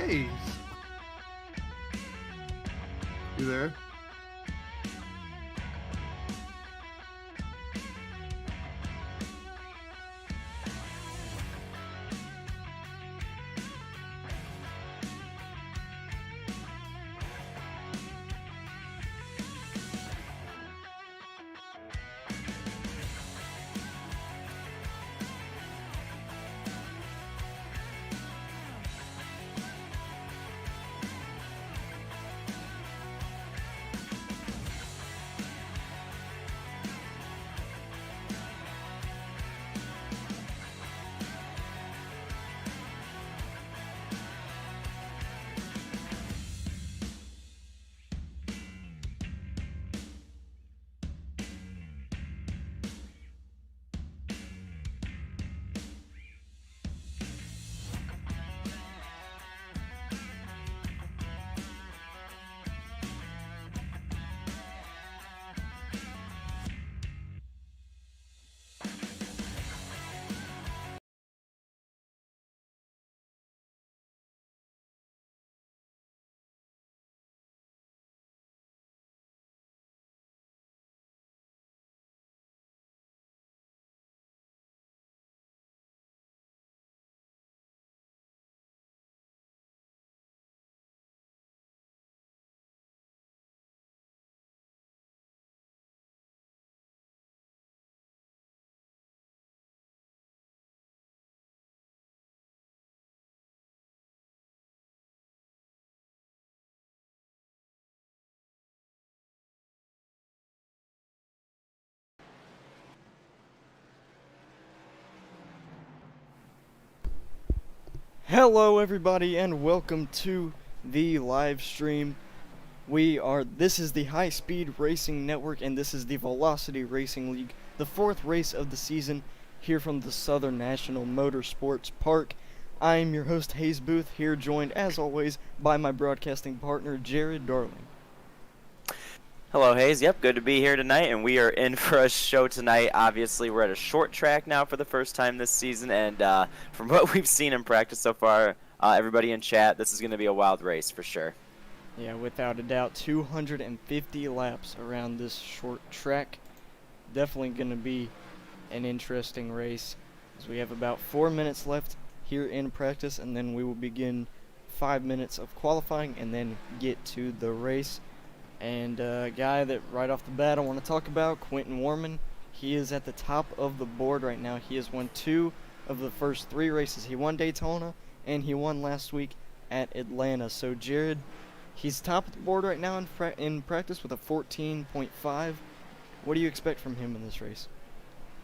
Hayes. You there? Hello everybody and welcome to the live stream. This is the High Speed Racing Network and this is the Velocity Racing League, the fourth race of the season here from the Southern National Motorsports Park. I'm your host Hayes Booth, here joined as always by my broadcasting partner Jared Darling. Hello, Hayes. Yep, good to be here tonight, and we are in for a show tonight. Obviously, we're at a short track now for the first time this season, and from what we've seen in practice so far, everybody in chat, this is going to be a wild race for sure. Yeah, without a doubt, 250 laps around this short track. Definitely going to be an interesting race, as we have about 4 minutes left here in practice, and then we will begin 5 minutes of qualifying and then get to the race. And a guy that right off the bat I want to talk about, Quentin Warman. He is at the top of the board right now. He has won 2 of the first 3 races. He won Daytona and he won last week at Atlanta. So Jared, he's top of the board right now in practice with a 14.5. What do you expect from him in this race?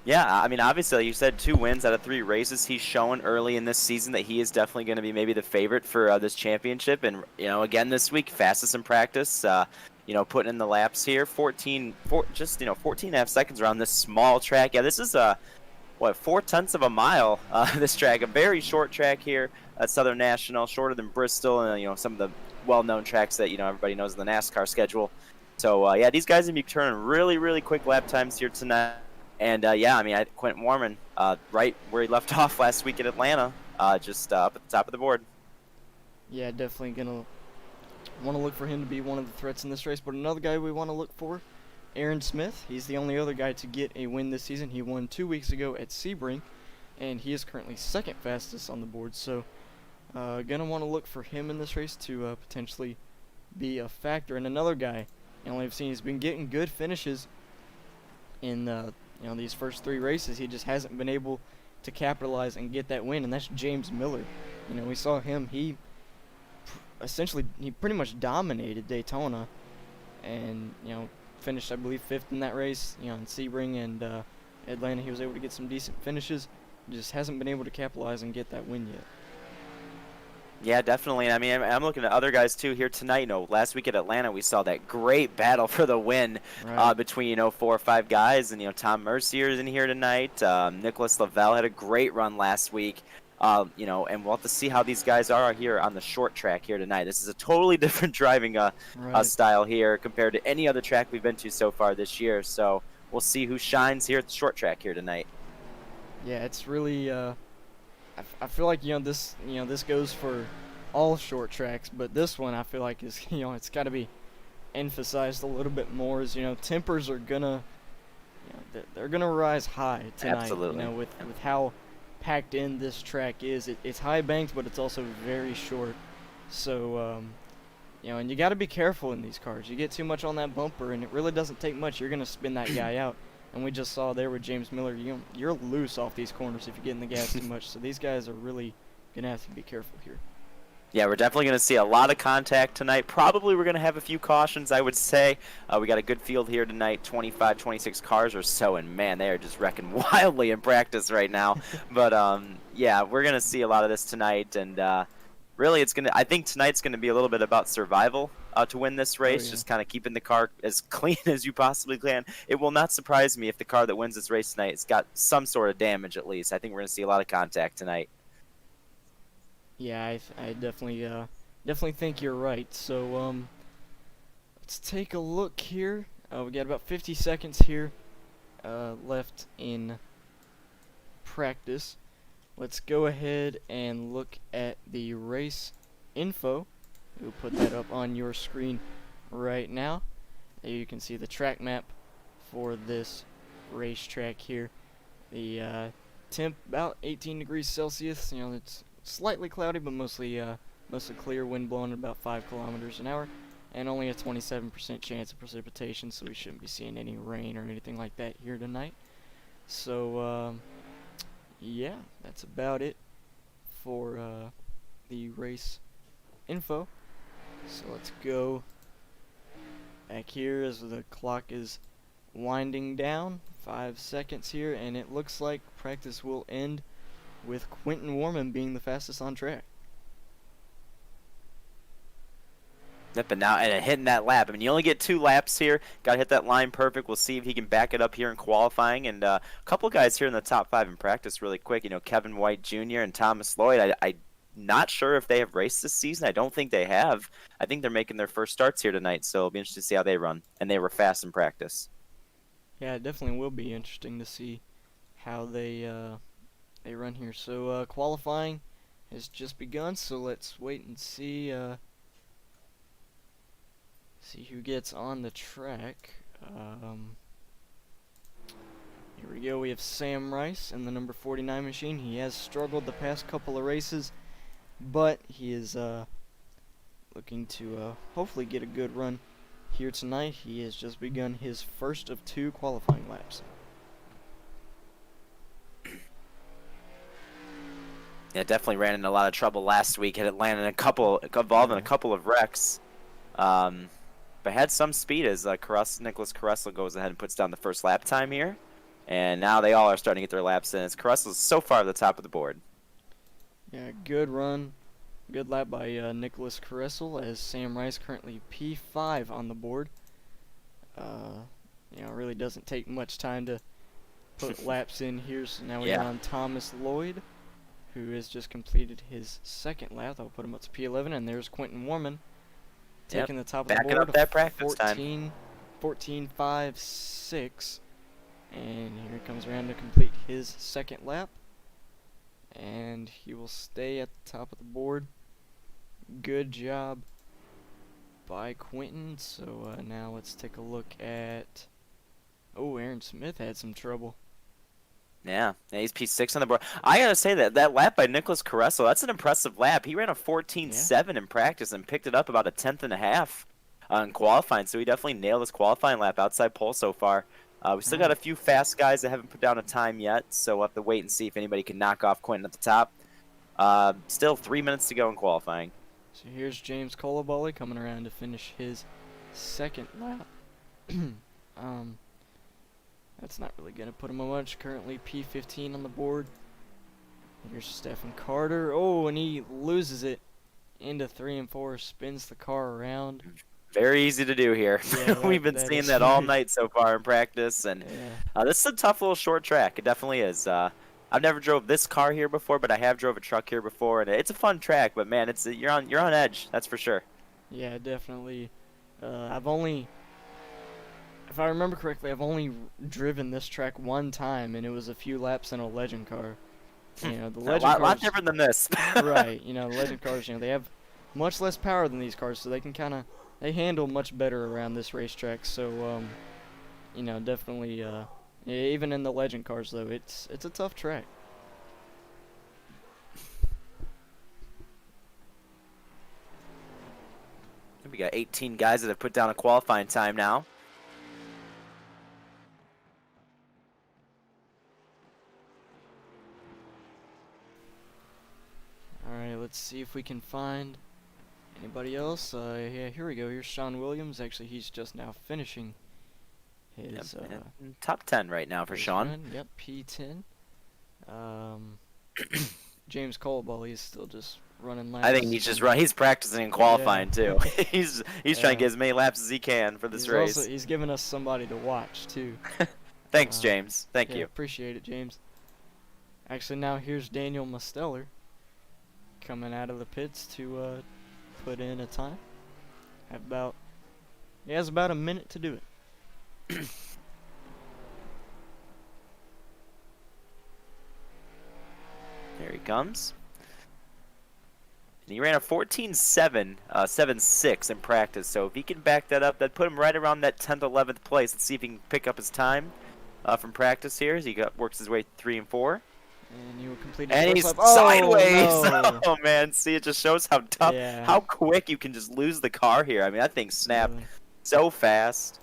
Yeah, I mean, obviously, like you said, 2 wins out of 3 races. He's shown early in this season that he is definitely going to be maybe the favorite for this championship. And, again this week, fastest in practice. Putting in the laps here, 14 and a half seconds around this small track. Yeah, this is 4/10 of a mile. This track, a very short track here at Southern National, shorter than Bristol, and some of the well-known tracks that everybody knows in the NASCAR schedule. So yeah, these guys are gonna be turning really, really quick lap times here tonight. And Quentin Warman, right where he left off last week at Atlanta, just up at the top of the board. Yeah, definitely gonna want to look for him to be one of the threats in this race. But another guy we want to look for, Aaron Smith. He's the only other guy to get a win this season. He won 2 weeks ago at Sebring, and he is currently second fastest on the board. So gonna want to look for him in this race to potentially be a factor. And another guy, I've seen he's been getting good finishes in these first 3 races. He just hasn't been able to capitalize and get that win, and that's James Miller. We saw him. He pretty much dominated Daytona, and finished I believe 5th in that race. In Sebring and Atlanta, he was able to get some decent finishes. Just hasn't been able to capitalize and get that win yet. Yeah, definitely. I mean, I'm looking at other guys too here tonight. Last week at Atlanta, we saw that great battle for the win between 4 or 5 guys, and Tom Mercier is in here tonight. Nicholas Lavelle had a great run last week. And we'll have to see how these guys are here on the short track here tonight. This is a totally different driving style here compared to any other track we've been to so far this year. So we'll see who shines here at the short track here tonight. Yeah, it's really I feel like this goes for all short tracks, but this one I feel like is it's got to be emphasized a little bit more. As tempers are gonna they're gonna rise high tonight. Absolutely. With how packed in this track is. It's high banked, but it's also very short. So and you got to be careful in these cars. You get too much on that bumper, and it really doesn't take much. You're gonna spin that guy out. And we just saw there with James Miller, you're loose off these corners if you get in the gas too much. So these guys are really gonna have to be careful here. Yeah, we're definitely going to see a lot of contact tonight. Probably we're going to have a few cautions, I would say. We got a good field here tonight, 25, 26 cars or so, and man, they are just wrecking wildly in practice right now. But yeah, we're going to see a lot of this tonight, and really, I think tonight's going to be a little bit about survival to win this race. Just kind of keeping the car as clean as you possibly can. It will not surprise me if the car that wins this race tonight has got some sort of damage at least. I think we're going to see a lot of contact tonight. Yeah, I definitely think you're right. So let's take a look here. We got about 50 seconds here left in practice. Let's go ahead and look at the race info. We'll put that up on your screen right now. There you can see the track map for this racetrack here. The temp about 18 degrees Celsius. It's slightly cloudy, but mostly clear. Wind blowing at about 5 kilometers an hour, and only a 27% chance of precipitation. So we shouldn't be seeing any rain or anything like that here tonight. So yeah, that's about it for the race info. So let's go back here as the clock is winding down. 5 seconds here, and it looks like practice will end with Quentin Warman being the fastest on track. Yep, and hitting that lap. I mean, you only get 2 laps here. Got to hit that line perfect. We'll see if he can back it up here in qualifying. And a couple guys here in the top 5 in practice really quick. Kevin White Jr. and Thomas Lloyd. I'm not sure if they have raced this season. I don't think they have. I think they're making their first starts here tonight, so it'll be interesting to see how they run. And they were fast in practice. Yeah, it definitely will be interesting to see how they run here. So qualifying has just begun, so let's wait and see who gets on the track. Here we go. We have Sam Rice in the number 49 machine. He has struggled the past couple of races, but he is looking to hopefully get a good run here tonight. He has just begun his first of 2 qualifying laps. Yeah, definitely ran into a lot of trouble last week. Had Atlanta involved in a couple of wrecks. But had some speed as Nicholas Caressel goes ahead and puts down the first lap time here. And now they all are starting to get their laps in. As Caressel's so far at the top of the board. Yeah, good run. Good lap by Nicholas Caressel, as Sam Rice currently P5 on the board. It really doesn't take much time to put laps in here. So now we're on Thomas Lloyd, who has just completed his second lap. I'll put him up to P11, and there's Quentin Warman taking the top of the board. Backing up that practice 14.56, and here he comes around to complete his second lap, and he will stay at the top of the board. Good job by Quentin. So now let's take a look at... Oh, Aaron Smith had some trouble. Yeah, he's P6 on the board. I gotta say that lap by Nicholas Caressel, that's an impressive lap. He ran a 14.7 in practice and picked it up about a 10.5 in qualifying. So he definitely nailed his qualifying lap outside pole so far. We still got a few fast guys that haven't put down a time yet, so we'll have to wait and see if anybody can knock off Quentin at the top. Still 3 minutes to go in qualifying. So here's James Colaboli coming around to finish his second lap. That's not really going to put him on much. Currently P15 on the board. Here's Stephen Carter. Oh, and he loses it into 3 and 4. Spins the car around. Very easy to do here. Yeah, We've been seeing that all night so far in practice. And this is a tough little short track. It definitely is. I've never drove this car here before, but I have drove a truck here before. And it's a fun track, but man, you're on edge. That's for sure. Yeah, definitely. If I remember correctly, I've only driven this track one time, and it was a few laps in a legend car. The legend cars, a lot different than this. Right. The legend cars, they have much less power than these cars, so they can they handle much better around this racetrack. So you know, definitely even in the legend cars though, it's a tough track. We got 18 guys that have put down a qualifying time now. Alright, let's see if we can find anybody else. Yeah, here we go. Here's Sean Williams. Actually, he's just now finishing his top 10 right now for Sean. run. Yep, P10. James Coleball, he's still just running laps. I think he's practicing and qualifying too. he's trying to get as many laps as he can for this race. He's giving us somebody to watch too. Thanks, James. Thank you. Appreciate it, James. Actually, now here's Daniel Mosteller coming out of the pits to put in a time. He has about a minute to do it. There he comes. And he ran a 14.7, 7.6 in practice. So if he can back that up, that'd put him right around that 10th, 11th place. Let's see if he can pick up his time from practice here as he works his way 3 and 4. And he will complete and his he's first lap. sideways. No. Oh man, see, it just shows how tough, Yeah. how quick you can just lose the car here. I mean, that thing snapped so fast.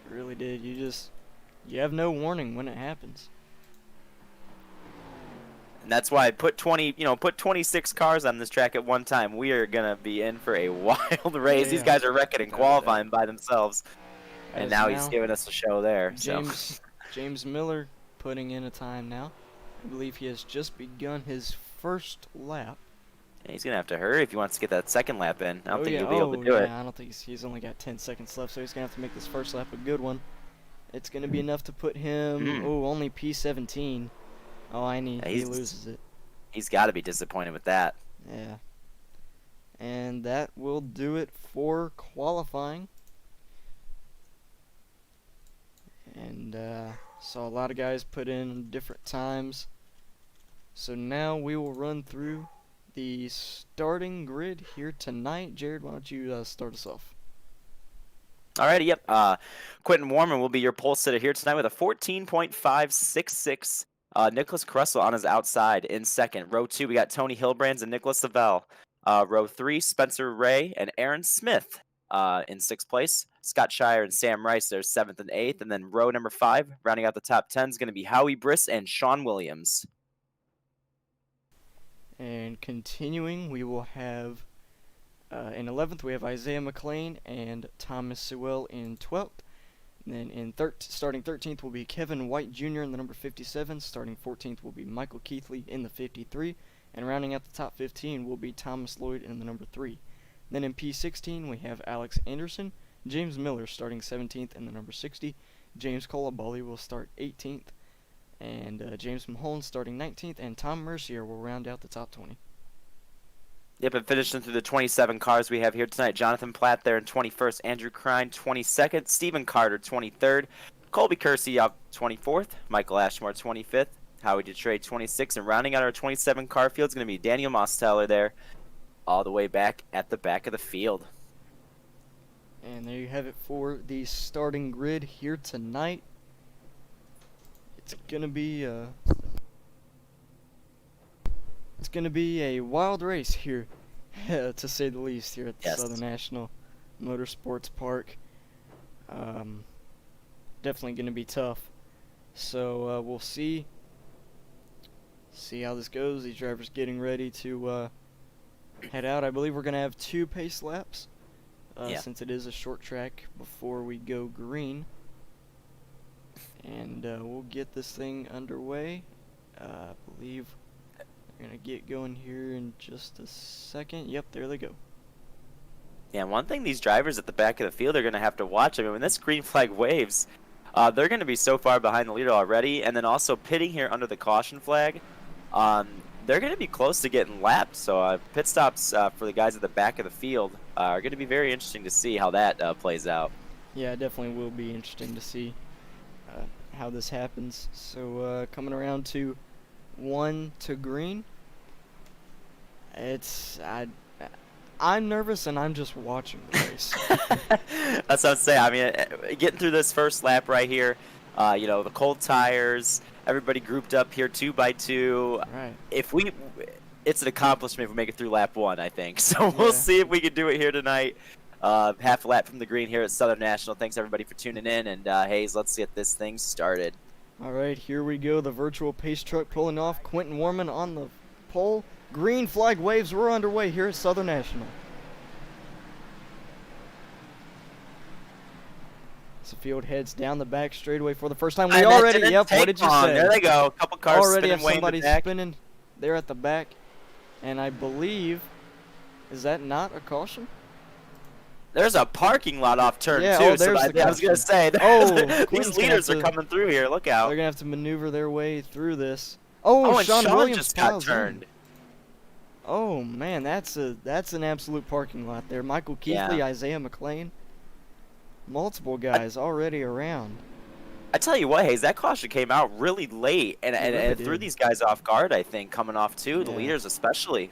It really did. You have no warning when it happens. And that's why I put 26 cars on this track at one time. We are gonna be in for a wild race. These guys are wrecking and qualifying by themselves, and now he's giving us a show there. James Miller putting in a time now. I believe he has just begun his first lap. And he's gonna have to hurry if he wants to get that second lap in. I don't think he'll be able to do it. I don't think he's only got 10 seconds left, so he's gonna have to make this first lap a good one. It's gonna be enough to put him. Only P17. Oh, he loses it. He's got to be disappointed with that. Yeah. And that will do it for qualifying. And saw a lot of guys put in different times. So now we will run through the starting grid here tonight. Jared, why don't you start us off? Alrighty, yep. Quentin Warman will be your pole sitter here tonight with a 14.566. Nicholas Caruso on his outside in second. Row 2, we got Tony Hilbrands and Nicholas Savell. Row 3, Spencer Ray and Aaron Smith in 6th place. Scott Shire and Sam Rice, they're 7th and 8th. And then row number 5, rounding out the top 10, is going to be Howie Briss and Sean Williams. And continuing, we will have, in 11th, we have Isaiah McLean and Thomas Sewell in 12th. And then starting 13th will be Kevin White Jr. in the number 57. Starting 14th will be Michael Keithley in the 53. And rounding out the top 15 will be Thomas Lloyd in the number 3. Then in P16 we have Alex Anderson, James Miller starting 17th in the number 60. James Colabali will start 18th. And James Mahone starting 19th. And Tom Mercier will round out the top 20. Yep, and finishing through the 27 cars we have here tonight. Jonathan Platt there in 21st. Andrew Crine, 22nd. Stephen Carter, 23rd. Colby Kersey up 24th. Michael Ashmore, 25th. Howie Detroit, 26th. And rounding out our 27 car field is going to be Daniel Mosteller there, all the way back at the back of the field. And there you have it for the starting grid here tonight. It's going to be a wild race here, to say the least, here at the Southern National Motorsports Park. Definitely going to be tough. So we'll see how this goes. These drivers getting ready to head out. I believe we're going to have 2 pace laps, since it is a short track before we go green. And we'll get this thing underway. I believe we're going to get going here in just a second. Yep, there they go. Yeah, one thing these drivers at the back of the field are going to have to watch, I mean, when this green flag waves, they're going to be so far behind the leader already, and then also pitting here under the caution flag, they're going to be close to getting lapped. So pit stops for the guys at the back of the field are going to be very interesting to see how that plays out. Yeah, it definitely will be interesting to see how this happens. So coming around to 1 to green. I'm nervous and I'm just watching the race. That's what I'm saying. I mean, getting through this first lap right here, you know, the cold tires, everybody grouped up here 2 by 2. Right. It's an accomplishment if we make it through lap 1, I think. So we'll Yeah. see if we can do it here tonight. Half a lap from the green here at Southern National. Thanks everybody for tuning in, and Hayes, let's get this thing started. All right, here we go. The virtual pace truck pulling off. Quentin Warman on the pole. Green flag waves. We're underway here at Southern National. The field heads down the back straightaway for the first time. We And that already, didn't yep, what take did you long. say? There they go. A couple cars Already have spinning way in somebody the back. spinning there at the back. And I believe, is that not a caution? There's a parking lot off turn Yeah, 2. oh, So there's I the was going to caution. say, Oh, Quentin's these gonna leaders have are to- coming through here. Look out. They're going to have to maneuver their way through this. Oh, and Sean Williams just got piles in. turned. Oh, man, that's an absolute parking lot there. Michael Keithley, Yeah. Isaiah McLean. Multiple guys already around. I tell you what, Hayes, that caution came out really late, and It really it threw did. these guys off guard, I think, coming off too, the Yeah. leaders especially.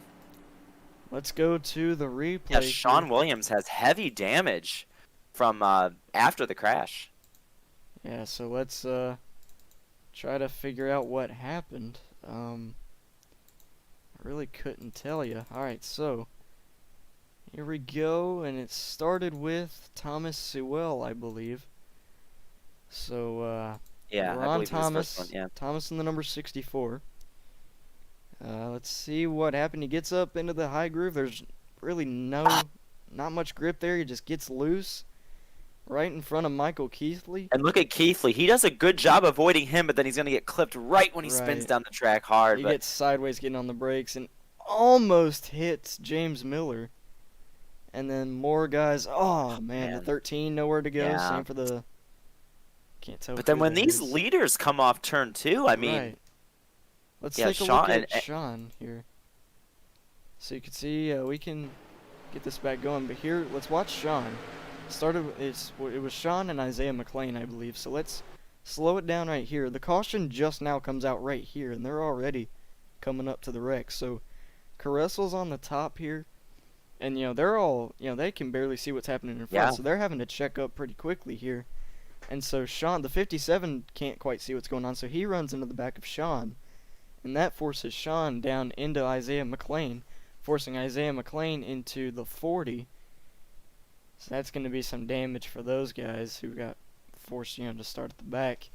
Let's go to the replay. Yeah, Sean here. Williams has heavy damage from after the crash. Yeah, so let's try to figure out what happened. I really couldn't tell you. All right, so here we go, and it started with Thomas Sewell, I believe. So Yeah, we're I on believe it was the first Thomas. one, yeah. Thomas in the number 64. Let's see what happened. He gets up into the high groove. There's really not much grip there. He just gets loose right in front of Michael Keithley. And look at Keithley. He does a good job avoiding him, but then he's going to get clipped right when he spins Right. down the track hard. He But gets sideways getting on the brakes and almost hits James Miller. And then more guys. Oh, man, the man. 13, nowhere to go. Yeah. Same for the... Can't tell But then who when that these is. leaders come off turn 2, I mean, Right. Let's yeah, take a Sean- look at and- Sean here. So you can see we can get this back going. But here, let's watch Sean. It was Sean and Isaiah McLean, I believe. So let's slow it down right here. The caution just now comes out right here, and they're already coming up to the wreck. So Caressel's on the top here, and they're all they can barely see what's happening in front, Yeah. so they're having to check up pretty quickly here. And so Sean, the 57, can't quite see what's going on, so he runs into the back of Sean, and that forces Sean down into Isaiah McLean, forcing Isaiah McLean into the 40. So that's going to be some damage for those guys who got forced, to start at the back.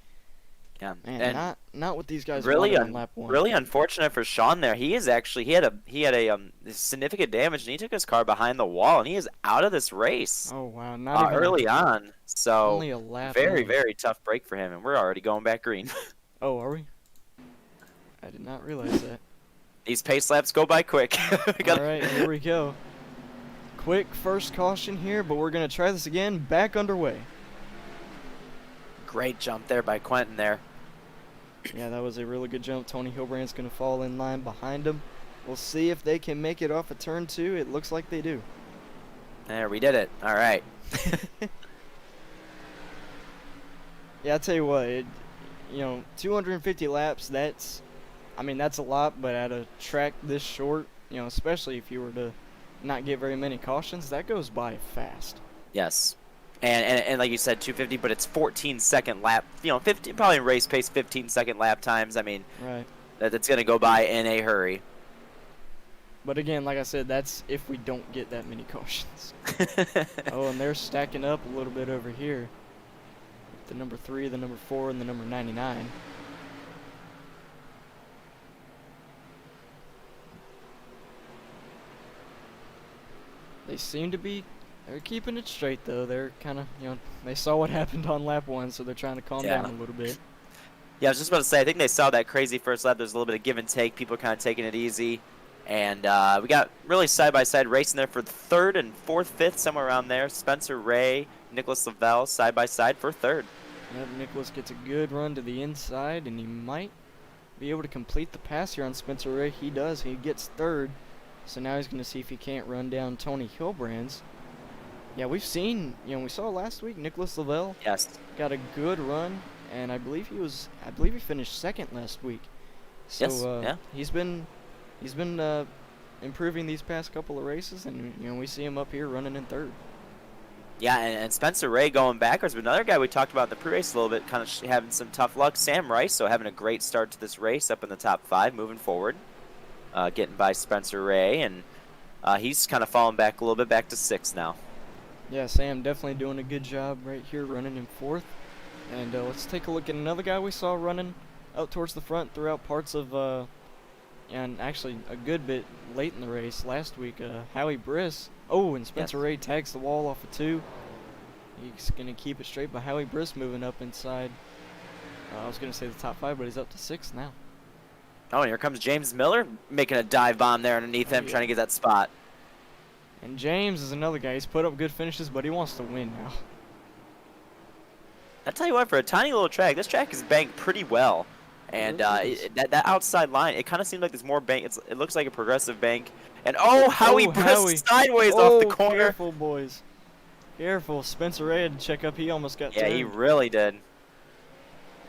yeah. Man, And not what these guys really, wanted on lap 1. really unfortunate for Sean there. He had a significant damage, and he took his car behind the wall, and he is out of this race Oh wow, not even early on. So only a lap. very, in. very tough break for him, and we're already going back green. Oh, are we? I did not realize that. These pace laps go by quick. We gotta- All right, here we go. Quick first caution here, but we're gonna try this again. Back underway. Great jump there by Quentin there. Yeah, that was a really good jump. Tony Hilbrand's gonna fall in line behind him. We'll see if they can make it off of turn 2. It looks like they do. There, we did it. All right. Yeah, I'll tell you what. 250 laps. That's a lot, but at a track this short, especially if you were to not get very many cautions, that goes by fast. Yes. And like you said, 250, but it's 14-second lap. 15 probably in race pace, 15-second lap times. I mean, Right. that's going to go by in a hurry. But again, like I said, that's if we don't get that many cautions. Oh, and they're stacking up a little bit over here. The number 3, the number 4, and the number 99. They seem to be, they're keeping it straight though. They're kind of, they saw what happened on lap 1, so they're trying to calm Yeah. down a little bit. Yeah, I was just about to say, I think they saw that crazy first lap. There's a little bit of give and take. People kind of taking it easy. And we got really side-by-side racing there for 3rd and 4th, 5th, somewhere around there. Spencer Ray, Nicholas Lavelle, side-by-side for 3rd. Yep, Nicholas gets a good run to the inside, and he might be able to complete the pass here on Spencer Ray. He does. He gets 3rd. So now he's going to see if he can't run down Tony Hilbrands. Yeah, we've seen, we saw last week Nicholas Lavelle Yes. got a good run, and I believe he finished 2nd last week. So Yes, yeah. he's been improving these past couple of races, and we see him up here running in third. Yeah, and Spencer Ray going backwards, but another guy we talked about in the pre-race a little bit, kind of having some tough luck. Sam Rice, so having a great start to this race, up in the top 5, moving forward, getting by Spencer Ray, and he's kind of falling back a little bit, back to 6th now. Yeah, Sam definitely doing a good job right here, running in 4th. And let's take a look at another guy we saw running out towards the front throughout parts of, and actually a good bit late in the race last week, Howie Briss. Oh, and Spencer Ray tags the wall off of 2. He's going to keep it straight, but Howie Briss moving up inside. I was going to say the top 5, but he's up to 6th now. Oh, and here comes James Miller making a dive bomb there underneath him, trying to get that spot. And James is another guy. He's put up good finishes, but he wants to win now. I tell you what, for a tiny little track, this track is banked pretty well. And that outside line, it kind of seems like there's more bank. It looks like a progressive bank. And Howie Briss sideways off the corner. Careful, boys. Careful. Spencer Ray had to check up. He almost got turned. Yeah, he really did.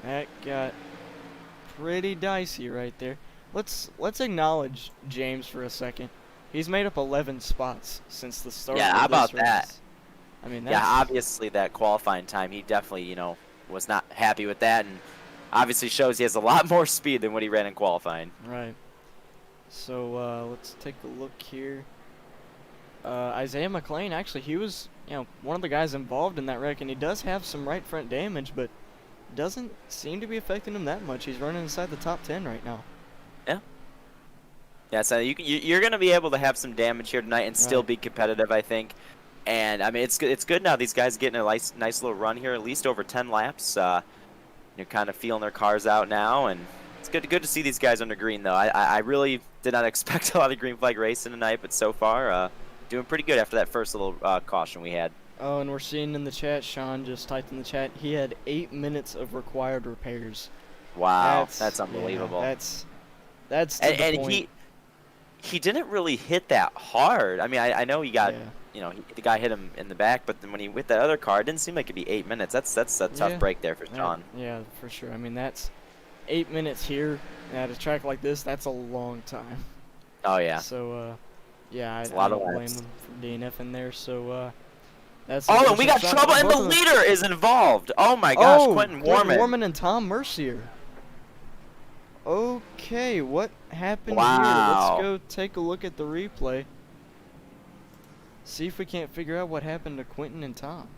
That got pretty dicey right there. Let's acknowledge James for a second. He's made up 11 spots since the start of this race. Yeah, how about that? I mean, yeah, obviously that qualifying time, he definitely, was not happy with that, and obviously shows he has a lot more speed than what he ran in qualifying. Right. So let's take a look here. Isaiah McLean, actually, he was, one of the guys involved in that wreck, and he does have some right front damage, but doesn't seem to be affecting him that much. He's running inside the top 10 right now. Yeah. Yeah, so you're going to be able to have some damage here tonight and still be competitive, I think. And, I mean, it's good now. These guys getting a nice little run here, at least over 10 laps. You're kind of feeling their cars out now, and it's good to see these guys under green, though. I really did not expect a lot of green flag racing tonight, but so far, doing pretty good after that first little caution we had. Oh, and we're seeing in the chat, Sean just typed in the chat, he had 8 minutes of required repairs. Wow, that's unbelievable. Yeah, that's the and point. He didn't really hit that hard. I mean, I know he got, the guy hit him in the back, but then when he hit that other car, it didn't seem like it'd be 8 minutes. That's a tough break there for Sean. Yeah, for sure. I mean, that's 8 minutes here at a track like this. That's a long time. Oh yeah. So, yeah, I don't blame him for DNFing there. So, that's. Oh, and we got trouble, and the leader is involved. Oh my gosh, Quentin Warman and Tom Mercier. Okay, what happened here? Let's go take a look at the replay. See if we can't figure out what happened to Quentin and Tom.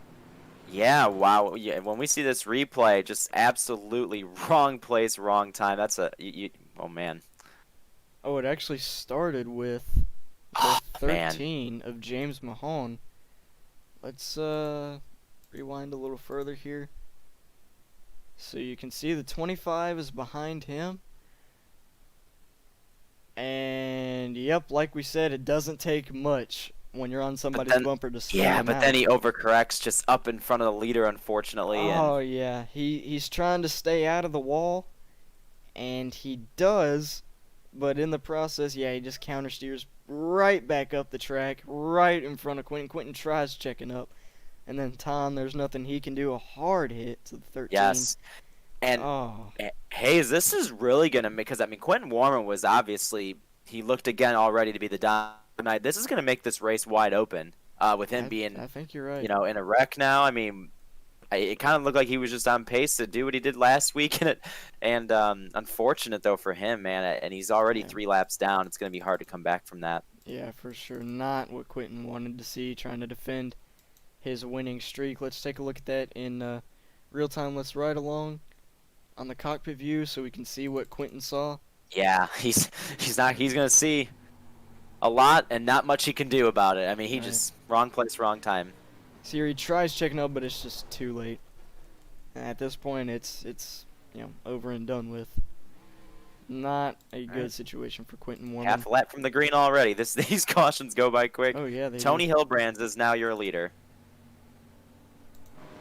Yeah, wow. Yeah, when we see this replay, just absolutely wrong place, wrong time. That's oh man. Oh, it actually started with the 13 of James Mahone. Let's rewind a little further here. So you can see the 25 is behind him. And, yep, like we said, it doesn't take much when you're on somebody's bumper to spin him out. Then he overcorrects just up in front of the leader, unfortunately. Oh, yeah. He's trying to stay out of the wall, and he does, but in the process, he just countersteers right back up the track, right in front of Quentin. Quentin tries checking up, and then Tom, there's nothing he can do. A hard hit to the 13. Yes. And Hayes, this is really going to make, because I mean, Quentin Warman was obviously, he looked again already to be the dominant. This is going to make this race wide open with him being, I think you're right. In a wreck now. I mean, it kind of looked like he was just on pace to do what he did last week. And unfortunate, though, for him, man. And he's already 3 laps down. It's going to be hard to come back from that. Yeah, for sure. Not what Quentin wanted to see, trying to defend his winning streak. Let's take a look at that in real time. Let's ride along on the cockpit view so we can see what Quentin saw. Yeah, he's gonna see a lot and not much he can do about it. I mean, he just wrong place, wrong time. See, he tries checking up, but it's just too late. And at this point, it's over and done with. Not a good situation for Quentin Warman. Half a lap from the green already. These cautions go by quick. Oh yeah, Tony Hilbrands is now your leader.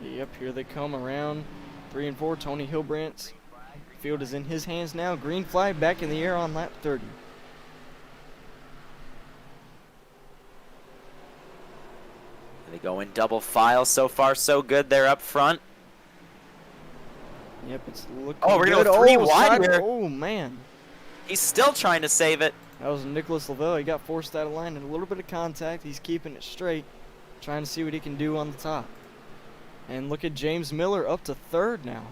Yep, here they come around 3 and 4. Tony Hilbrands. Field is in his hands now. Green flag back in the air on lap 30. They go in double file. So far, so good. They're up front. Yep, it's looking we're going to go 3 wide here. Oh, man. He's still trying to save it. That was Nicholas Lavelle. He got forced out of line and a little bit of contact. He's keeping it straight, trying to see what he can do on the top. And look at James Miller up to third now.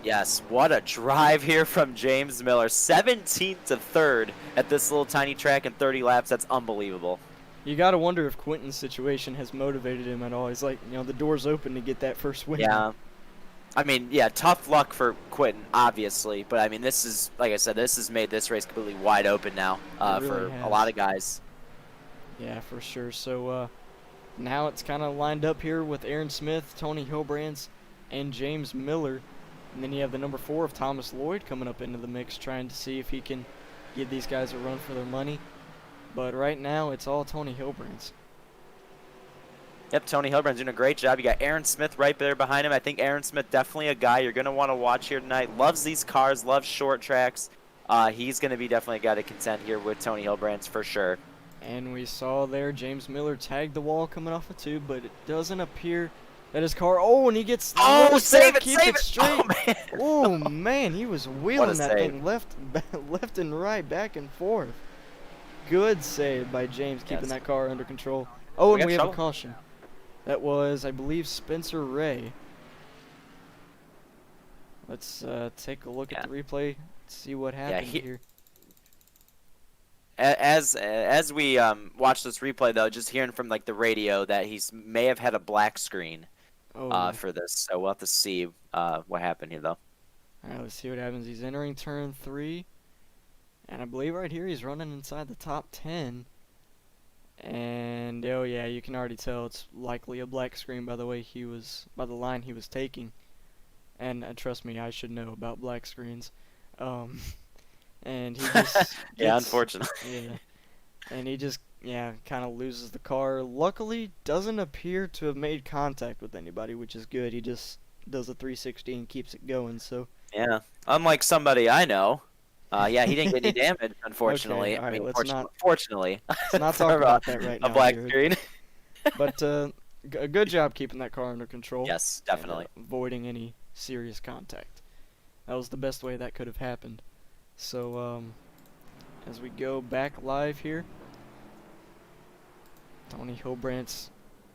Yes, what a drive here from James Miller. 17th to third at this little tiny track in 30 laps. That's unbelievable. You got to wonder if Quentin's situation has motivated him at all. He's like, the door's open to get that first win. Yeah. I mean, yeah, tough luck for Quentin, obviously. But, I mean, this is, like I said, this has made this race completely wide open now for a lot of guys. Yeah, for sure. So now it's kind of lined up here with Aaron Smith, Tony Hilbrands, and James Miller. And then you have the number 4 of Thomas Lloyd coming up into the mix, trying to see if he can give these guys a run for their money. But right now, it's all Tony Hilbrands. Yep, Tony Hilbrand's doing a great job. You got Aaron Smith right there behind him. I think Aaron Smith definitely a guy you're going to want to watch here tonight. Loves these cars, loves short tracks. He's going to be definitely a guy to contend here with Tony Hilbrand's for sure. And we saw there James Miller tag the wall coming off a tube, but it doesn't appear that his car. Oh, and he gets. Oh, save it, keep save it it! straight. Oh man! Oh man, he was wheeling that save. thing left and right, back and forth. Good save by James, keeping that car under control. Oh, and we have a caution. That was, I believe, Spencer Ray. Let's take a look at the replay, see what happened here. As we watch this replay, though, just hearing from like the radio that he may have had a black screen for this, so we'll have to see what happened here, though. All right, let's see what happens. He's entering turn 3, and I believe right here he's running inside the top 10. And oh yeah, you can already tell it's likely a black screen by the way by the line he was taking. And trust me, I should know about black screens. And he just yeah, unfortunately. Yeah. And he just kind of loses the car. Luckily, doesn't appear to have made contact with anybody, which is good. He just does a 360 and keeps it going. So yeah, unlike somebody I know. Yeah, he didn't get any damage, unfortunately. Okay, I mean, fortunately. Let's not talk about that right now. A black screen. But a good job keeping that car under control. Yes, definitely. And, avoiding any serious contact. That was the best way that could have happened. So, as we go back live here, Tony Hilbrandt's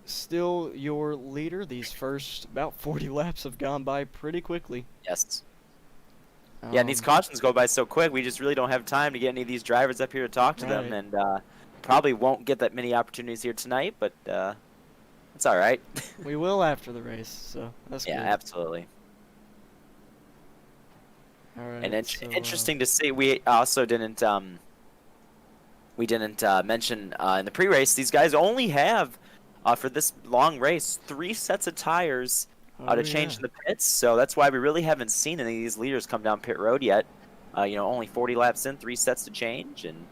still your leader. These first about 40 laps have gone by pretty quickly. Yes. Yeah, and these cautions go by so quick, we just really don't have time to get any of these drivers up here to talk to them, and probably won't get that many opportunities here tonight, but it's all right. We will after the race, so that's good. Yeah, absolutely. All right, and interesting to see, we also didn't mention in the pre-race, these guys only have, for this long race, 3 sets of tires to change in the pits, so that's why we really haven't seen any of these leaders come down pit road yet. Only 40 laps in, 3 sets to change, and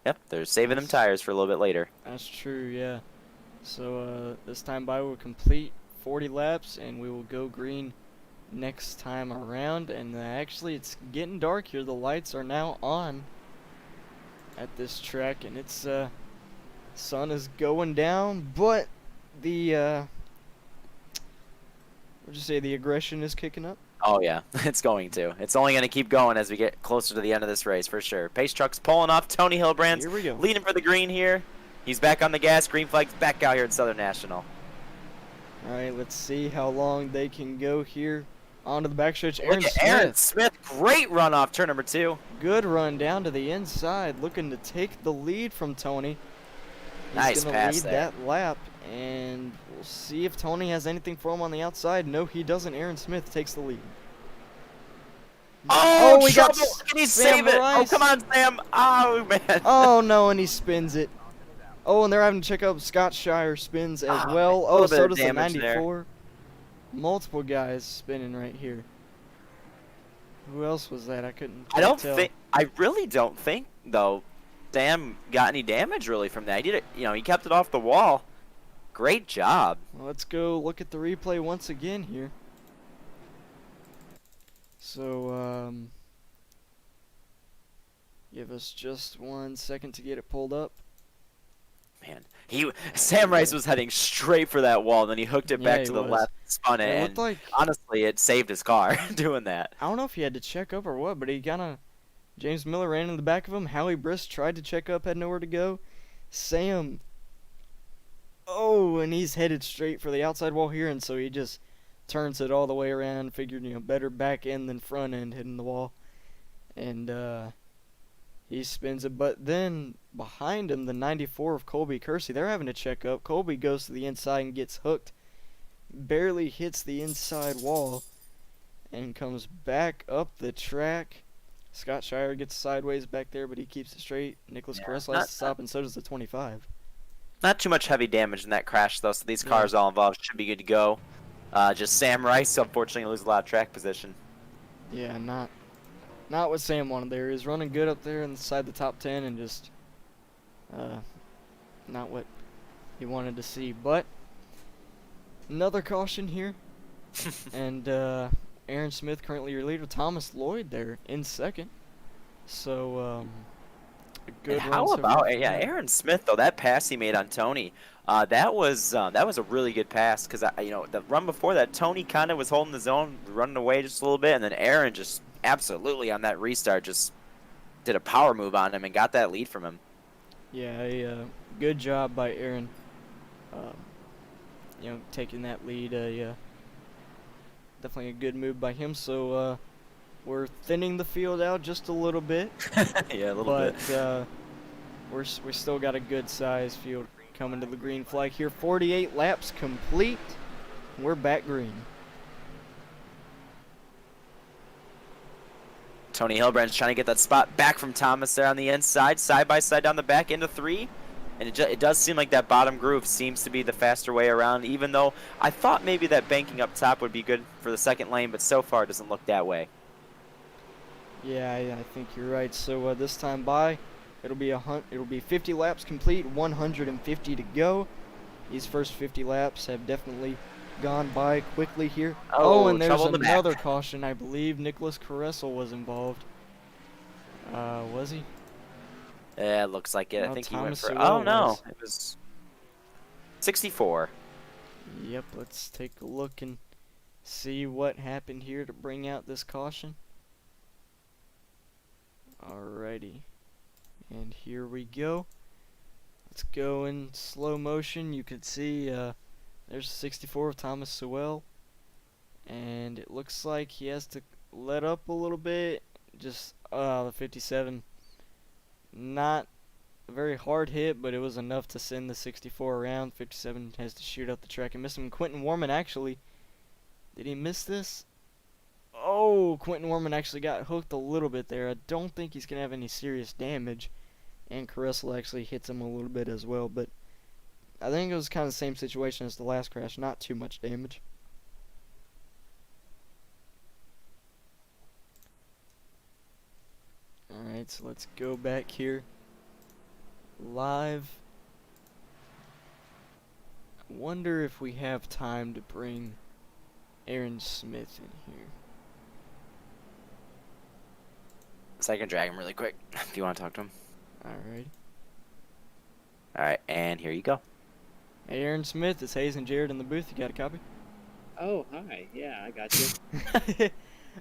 yep, they're saving them tires for a little bit later. That's true, yeah. So this time by we'll complete 40 laps, and we will go green next time around. And actually, it's getting dark here. The lights are now on at this track, and it's sun is going down, but the would you say the aggression is kicking up? Oh yeah, it's going to. It's only going to keep going as we get closer to the end of this race for sure. Pace truck's pulling off. Tony Hilbrandt's leading for the green here. He's back on the gas. Green flag's back out here at Southern National. All right, let's see how long they can go here. Onto the backstretch. Aaron Smith, great run off turn number 2. Good run down to the inside, looking to take the lead from Tony. Nice pass lead there. That lap, and we'll see if Tony has anything for him on the outside. No, he doesn't. Aaron Smith takes the lead. Oh, we got. Can he save it? Oh, come on, Sam. Oh, man. Oh, no, and he spins it. Oh, and they're having to check out Scott Shire spins as well. Oh, so does the 94. There. Multiple guys spinning right here. Who else was that? I couldn't tell. I really don't think, though, Sam got any damage really from that. He did it, he kept it off the wall. Great job. Well, let's go look at the replay once again here. So, give us just 1 second to get it pulled up. Man, Sam Rice was heading straight for that wall, and then he hooked it back to the left, spun it, and honestly, it saved his car doing that. I don't know if he had to check up or what, but he kind of James Miller ran in the back of him. Howie Brisk tried to check up, had nowhere to go. Sam, and he's headed straight for the outside wall here, and so he just turns it all the way around. Figured, better back end than front end hitting the wall. And he spins it, but then behind him, the 94 of Colby Kersey, they're having to check up. Colby goes to the inside and gets hooked. Barely hits the inside wall and comes back up the track. Scott Shire gets sideways back there, but he keeps it straight. Nicholas Caress has to stop, and so does the 25. Not too much heavy damage in that crash, though, so these cars all involved should be good to go. Just Sam Rice, unfortunately, loses a lot of track position. Yeah, not what Sam wanted there. He was running good up there inside the top 10 and just not what he wanted to see. But another caution here. And Aaron Smith currently your leader. Thomas Lloyd there in second. So a good run. How about Aaron Smith though? That pass he made on Tony, that was a really good pass because the run before that Tony kind of was holding the zone, running away just a little bit, and then Aaron just absolutely on that restart just did a power move on him and got that lead from him. Yeah, good job by Aaron. Taking that lead. Definitely a good move by him. So we're thinning the field out just a little bit. Yeah, a little bit. But we still got a good size field coming to the green flag here. 48 laps complete. We're back green. Tony Hilbrand's trying to get that spot back from Thomas there on the inside, side by side down the back into 3. And it does seem like that bottom groove seems to be the faster way around, even though I thought maybe that banking up top would be good for the second lane, but so far it doesn't look that way. Yeah, I think you're right. So this time by, it'll be 50 laps complete, 150 to go. These first 50 laps have definitely gone by quickly here. And there's another caution. I believe Nicholas Caressel was involved. Was he? Yeah, it looks like it. I think he went for... It was 64. Yep, let's take a look and see what happened here to bring out this caution. Alrighty. And here we go. Let's go in slow motion. You could see there's 64 of Thomas Sewell. And it looks like he has to let up a little bit. Just the 57. Not a very hard hit, but it was enough to send the 64 around. 57 has to shoot up the track and miss him. Quentin Warman actually, did he miss this? Quentin Warman actually got hooked a little bit there. I don't think he's going to have any serious damage. And Caressel actually hits him a little bit as well. But I think it was kind of the same situation as the last crash. Not too much damage. Alright, so let's go back here. Live. I wonder if we have time to bring Aaron Smith in here. So I can drag him really quick if you want to talk to him. Alright. Alright, and here you go. Hey, Aaron Smith, it's Hayes and Jared in the booth. You got a copy? Oh, hi. Yeah, I got you.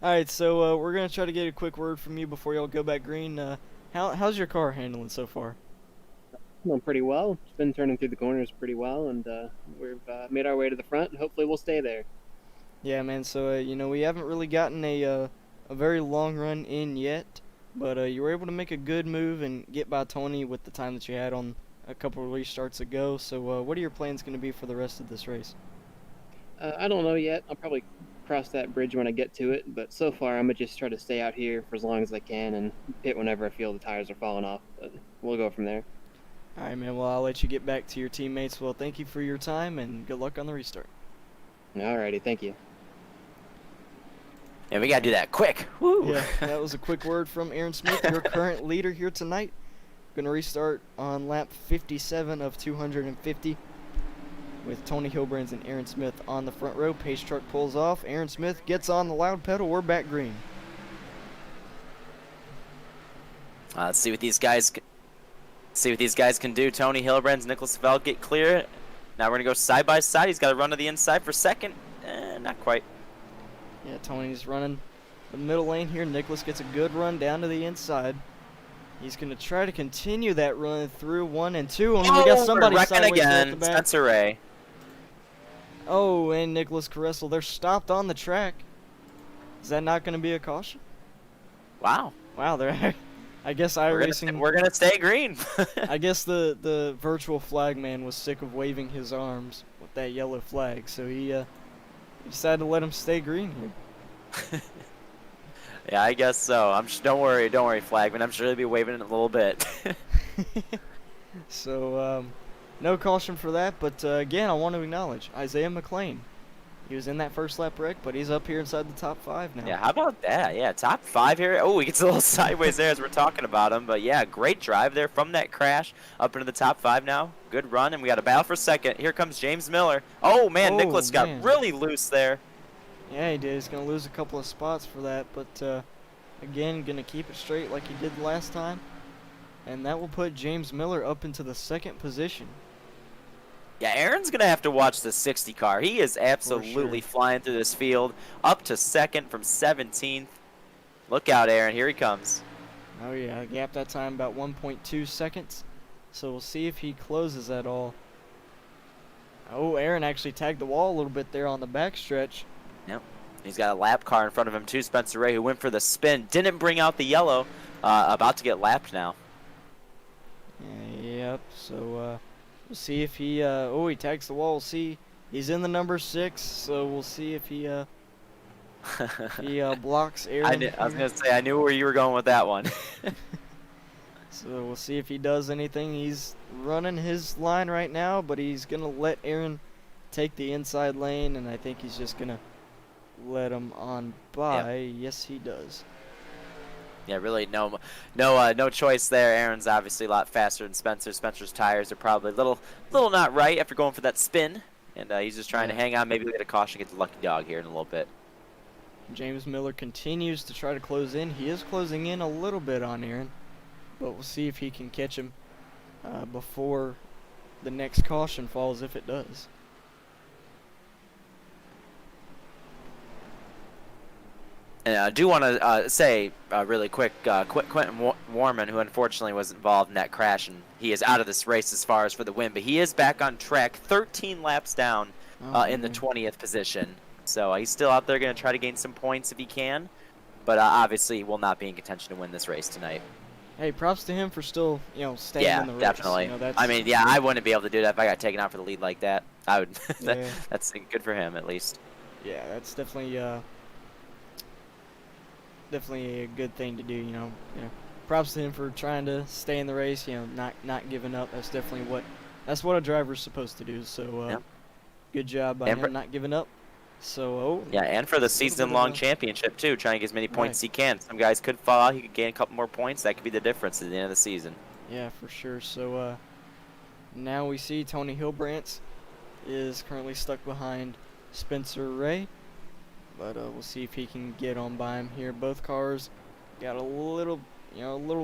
Alright, so we're going to try to get a quick word from you before y'all go back green. How's your car handling so far? Going pretty well. It's been turning through the corners pretty well, and we've made our way to the front, and hopefully we'll stay there. Yeah, man, so, we haven't really gotten a very long run in yet, but you were able to make a good move and get by Tony with the time that you had on a couple of restarts ago. So what are your plans going to be for the rest of this race? I don't know yet. I'll probably cross that bridge when I get to it, but so far I'm going to just try to stay out here for as long as I can and pit whenever I feel the tires are falling off, but we'll go from there. All right, man. Well, I'll let you get back to your teammates. Well, thank you for your time, and good luck on the restart. Alrighty, thank you. Yeah, we got to do that quick. Woo! Yeah, that was a quick word from Aaron Smith, your current leader here tonight. Going to restart on lap 57 of 250 with Tony Hilbrands and Aaron Smith on the front row. Pace truck pulls off. Aaron Smith gets on the loud pedal. We're back green. Let's see what these guys can do. Tony Hilbrands, Nicholas Vell get clear. Now we're going to go side by side. He's got to run to the inside for second. Not quite. Yeah, Tony's running the middle lane here. Nicholas gets a good run down to the inside. He's going to try to continue that run through 1 and 2. And we got somebody wrecking sideways there at the again. back. Spencer Ray. Oh, and Nicholas Caressel. They're stopped on the track. Is that not going to be a caution? Wow. Wow, they're. I guess iRacing. We're gonna stay green. I guess the virtual flag man was sick of waving his arms with that yellow flag, so he decided to let him stay green here. Yeah, I guess so. Don't worry, flagman. I'm sure he'll be waving it in a little bit. So no caution for that, but again, I want to acknowledge Isaiah McLean. He was in that first lap wreck, but he's up here inside the top 5 now. Yeah, how about that? Yeah, top 5 here. Oh, he gets a little sideways there as we're talking about him. But yeah, great drive there from that crash up into the top 5 now. Good run, and we got a battle for second. Here comes James Miller. Oh, man, Nicholas got really loose there. Yeah, he did. He's going to lose a couple of spots for that, but again, going to keep it straight like he did last time. And that will put James Miller up into the 2nd position. Yeah, Aaron's going to have to watch the 60 car. He is absolutely flying through this field. Up to 2nd from 17th. Look out, Aaron. Here he comes. Oh, yeah. Gap that time about 1.2 seconds. So we'll see if he closes at all. Oh, Aaron actually tagged the wall a little bit there on the backstretch. Yep. He's got a lap car in front of him, too. Spencer Ray, who went for the spin. Didn't bring out the yellow. About to get lapped now. Yep. So, we'll see if he, he tags the wall. We'll see. He's in the number 6, so we'll see if he, blocks Aaron. I was going to say, I knew where you were going with that one. So we'll see if he does anything. He's running his line right now, but he's going to let Aaron take the inside lane, and I think he's just going to let him on by. Yep. Yes, he does. Yeah, really no choice there. Aaron's obviously a lot faster than Spencer. Spencer's tires are probably a little not right after going for that spin, and he's just trying to hang on. Maybe get a caution, get the lucky dog here in a little bit. James Miller continues to try to close in. He is closing in a little bit on Aaron, but we'll see if he can catch him before the next caution falls, if it does. And I do want to say really quick, Quentin Warman, who unfortunately was involved in that crash, and he is out of this race as far as for the win, but he is back on track, 13 laps down in the 20th position. So he's still out there going to try to gain some points if he can, but obviously he will not be in contention to win this race tonight. Hey, props to him for still, staying in the race. Yeah, definitely. I mean, I wouldn't be able to do that if I got taken out for the lead like that. I would. That's good for him, at least. Yeah, that's definitely a good thing to do. Props to him for trying to stay in the race. Not giving up. That's definitely what a driver's supposed to do. So, good job by him not giving up. So, and for the season-long championship too, trying to get as many points as he can. Some guys could fall out. He could gain a couple more points. That could be the difference at the end of the season. Yeah, for sure. So now we see Tony Hilbrantz is currently stuck behind Spencer Ray, but we'll see if he can get on by him here. Both cars got a little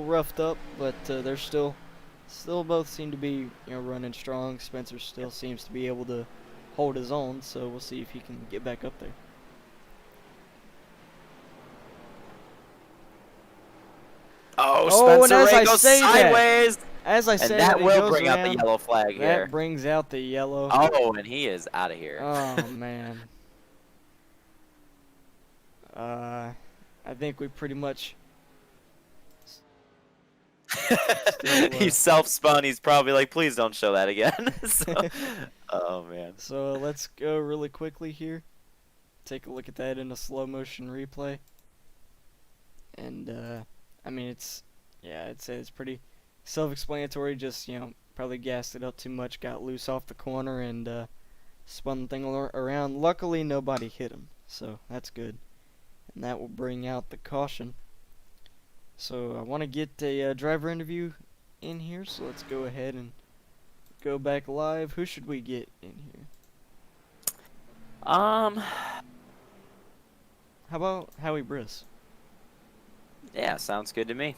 roughed up, but they're still both seem to be running strong. Spencer still seems to be able to hold his own, so we'll see if he can get back up there. Spencer Ray goes sideways. As I said, that will bring out the yellow flag here. That brings out the yellow. Oh, and he is out of here. Oh, man. I think we pretty much... He's self-spun. He's probably like, please don't show that again. Oh, man. So let's go really quickly here. Take a look at that in a slow motion replay. And, I mean, I'd say it's pretty self-explanatory. Just, probably gassed it up too much, got loose off the corner, and spun the thing around. Luckily, nobody hit him, so that's good. And that will bring out the caution. So I want to get a driver interview in here, so let's go ahead and go back live. Who should we get in here? How about Howie Briss? Yeah, sounds good to me.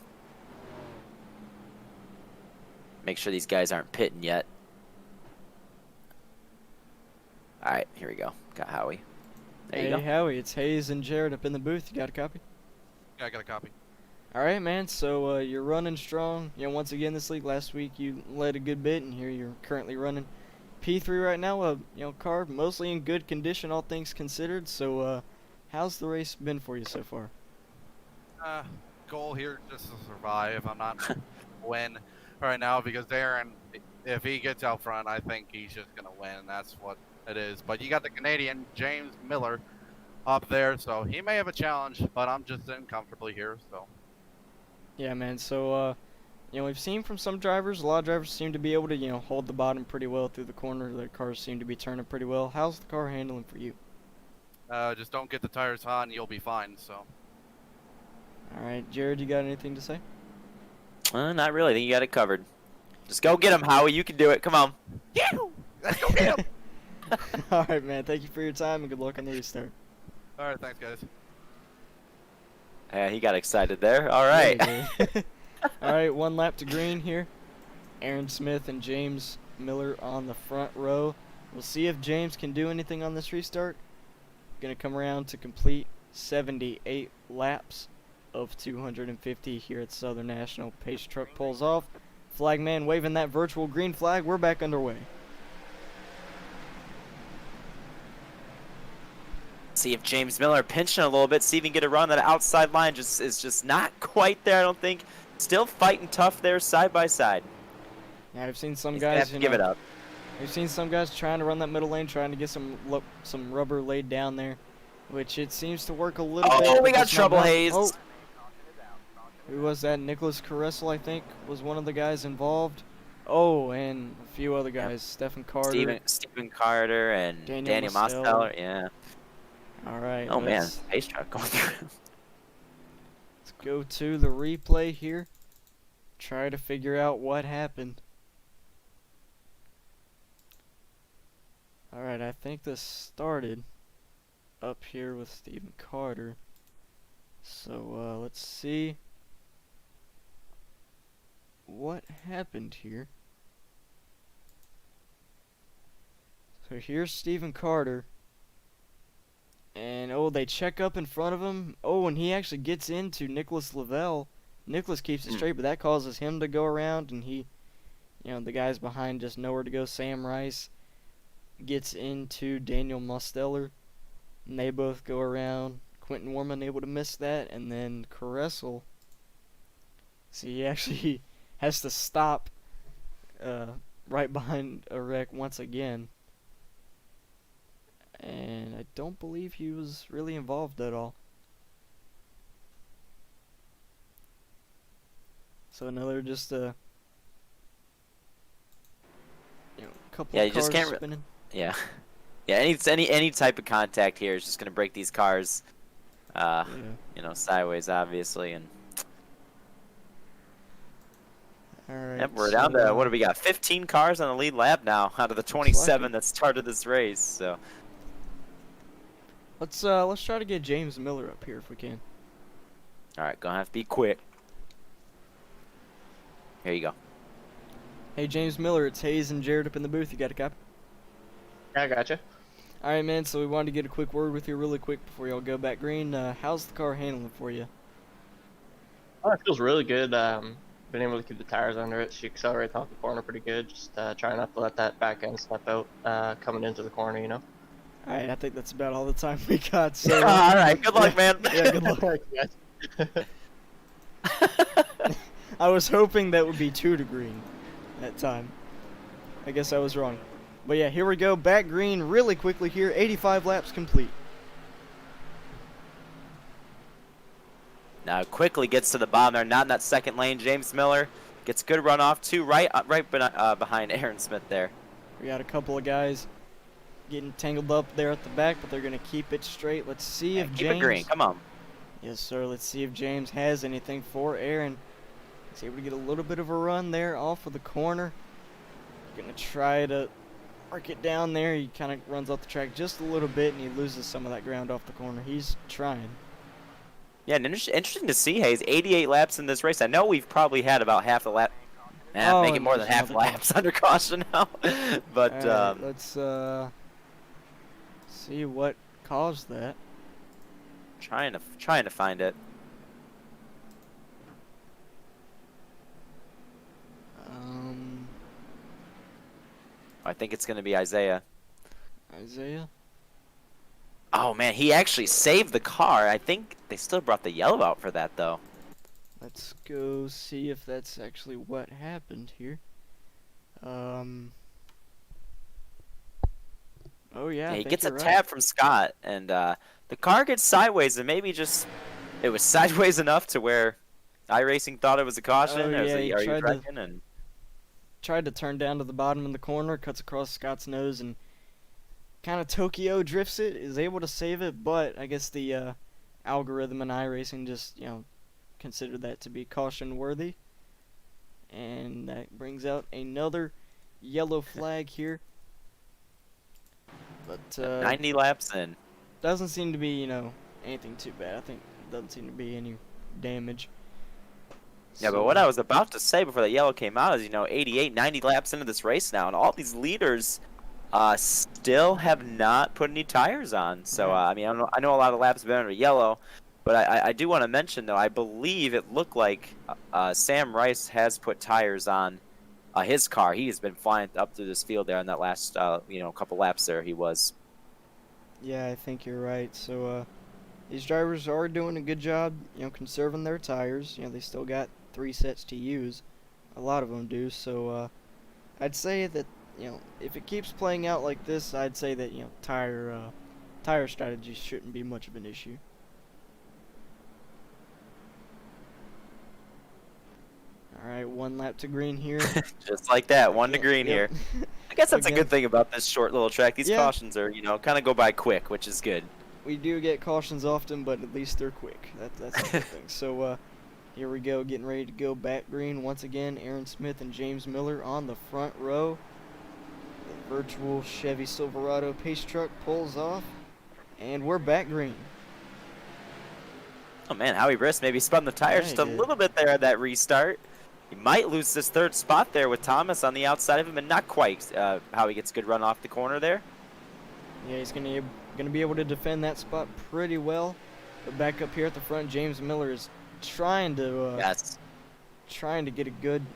Make sure these guys aren't pitting yet. All right, here we go. Got Howie. There you go. Hey, Howie, it's Hayes and Jared up in the booth. You got a copy? Yeah, I got a copy. All right, man. So you're running strong. Once again this league. Last week you led a good bit, and here you're currently running P3 right now. Car mostly in good condition, all things considered. So, how's the race been for you so far? Goal here just to survive. I'm not win right now because Aaron, if he gets out front, I think he's just gonna win. That's what it is. But you got the Canadian James Miller up there, so he may have a challenge. But I'm just sitting comfortably here, so. Yeah, man. So, we've seen from some drivers, a lot of drivers seem to be able to, hold the bottom pretty well through the corner. Their cars seem to be turning pretty well. How's the car handling for you? Just don't get the tires hot and you'll be fine, so. All right, Jared, you got anything to say? Not really. I think you got it covered. Just go get him, Howie. You can do it. Come on. Yeah, let's go get him. All right, man. Thank you for your time, and good luck on the restart. All right, thanks, guys. Yeah, he got excited there. All right. Yeah, all right, one lap to green here. Aaron Smith and James Miller on the front row. We'll see if James can do anything on this restart. Going to come around to complete 78 laps of 250 here at Southern National. Pace truck pulls off. Flagman waving that virtual green flag. We're back underway. See if James Miller pinching a little bit, see if he can get a run. That outside line is just not quite there, I don't think. Still fighting tough there side by side. Yeah, I've seen some He's gonna guys have to give it up. We've seen some guys trying to run that middle lane, trying to get some rubber laid down there, which it seems to work a little bit. Oh, we got It's not trouble, one- Hayes. Oh. Who was that? Nicholas Caressel, I think, was one of the guys involved. Oh, and a few other guys. Stephen Carter. Stephen Carter and Daniel Daniel Mosteller. Mosteller. Yeah. All right. Oh man, let's pace truck going through. go to the replay here. Try to figure out what happened. All right, I think this started up here with Stephen Carter. So let's see what happened here. So here's Stephen Carter. And, they check up in front of him. Oh, and he actually gets into Nicholas Lavelle. Nicholas keeps it straight, but that causes him to go around, and he, the guys behind just nowhere to go. Sam Rice gets into Daniel Mosteller, and they both go around. Quentin Warman able to miss that, and then Caressel. So he actually has to stop right behind a wreck once again. And I don't believe he was really involved at all. So another just couple Yeah, of you cars just can't spinning. Yeah. Yeah, any type of contact here is just gonna break these cars sideways obviously. And All right. yep, we're down to what do we got? 15 cars on the lead lap now out of the 27 that started this race. So let's try to get James Miller up here if we can. all right, gonna have to be quick. Here you go. Hey James Miller, it's Hayes and Jared up in the booth. You got a copy? I gotcha. All right, man. So we wanted to get a quick word with you, really quick, before y'all go back green. How's the car handling for you? Oh, it feels really good. Been able to keep the tires under it. She accelerates off the corner pretty good. Just trying not to let that back end step out coming into the corner, All right, I think that's about all the time we got. So all right, good luck, man. Yeah, good luck. I was hoping that would be 2 to green that time. I guess I was wrong. But yeah, here we go. Back green really quickly here. 85 laps complete. Now quickly gets to the bottom there, not in that second lane. James Miller gets a good run off too, right behind Aaron Smith there. We got a couple of guys getting tangled up there at the back, but they're going to keep it straight. Let's see if Keep James... it green, come on. Yes, sir. Let's see if James has anything for Aaron. He's able to get a little bit of a run there off of the corner. Going to try to arc it down there. He kind of runs off the track just a little bit, and he loses some of that ground off the corner. He's trying. Yeah, and interesting to see, Hayes. 88 laps in this race. I know we've probably had about half the lap. Make it more than half laps under caution now. But right, let's see what caused that. trying to find it. I think it's going to be Isaiah. Isaiah? Oh, man, he actually saved the car. I think they still brought the yellow out for that, though. Let's go see if that's actually what happened here. Oh yeah, I He think gets a you're right. tap from Scott, and the car gets sideways, and maybe just it was sideways enough to where iRacing thought it was a caution. Oh, Or yeah, are he you tried to- reckon? And Tried to turn down to the bottom in the corner, cuts across Scott's nose, and kind of Tokyo drifts it. Is able to save it, but I guess the algorithm in iRacing just considered that to be caution worthy, and that brings out another yellow flag here. But 90 laps in. doesn't seem to be anything too bad. I think doesn't seem to be any damage. Yeah, but what I was about to say before the yellow came out is, 88, 90 laps into this race now, and all these leaders still have not put any tires on. So, I mean, I know a lot of laps have been under yellow, but I do want to mention, though, I believe it looked like Sam Rice has put tires on his car. He has been flying up through this field there in that last, couple laps there he was. Yeah, I think you're right. So these drivers are doing a good job, conserving their tires. They still got 3 sets to use. A lot of them do. So I'd say that if it keeps playing out like this, I'd say that tire strategy shouldn't be much of an issue. All right, 1 lap to green here. Just like that, 1 to green here. I guess that's a Again. good thing about this short little track. These Yeah. cautions are, kind of go by quick, which is good. We do get cautions often, but at least they're quick. That's a good thing. So here we go, getting ready to go back green once again. Aaron Smith and James Miller on the front row. The virtual Chevy Silverado pace truck pulls off, and we're back green. Oh man, Howie Briss maybe spun the tires Yeah, just he a did. little bit there at that restart. He might lose this 3rd spot there with Thomas on the outside of him, and not quite. Howie gets a good run off the corner there. Yeah, he's gonna be able to defend that spot pretty well. But back up here at the front, James Miller is trying to Yes. get a good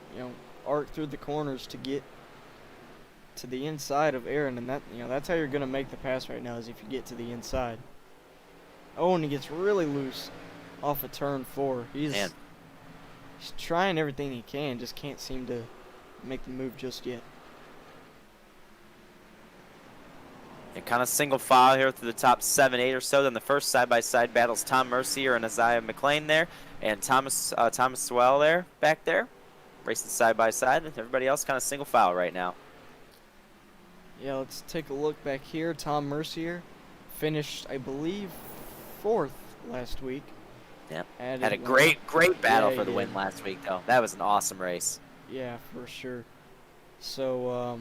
arc through the corners to get to the inside of Aaron, and that's how you're gonna make the pass right now, is if you get to the inside. Oh, and he gets really loose off of turn 4. Man. He's trying everything he can, just can't seem to make the move just yet. And kind of single file here through the top 7, 8 or so. Then the first side-by-side battles Tom Mercier and Isaiah McLean there, and Thomas Swell there, back there, racing side-by-side. And everybody else kind of single file right now. Yeah, let's take a look back here. Tom Mercier finished, I believe, 4th last week. Yep. At Had a Atlanta. great battle Yeah, for the he win did. last week, though. That was an awesome race. Yeah, for sure. So,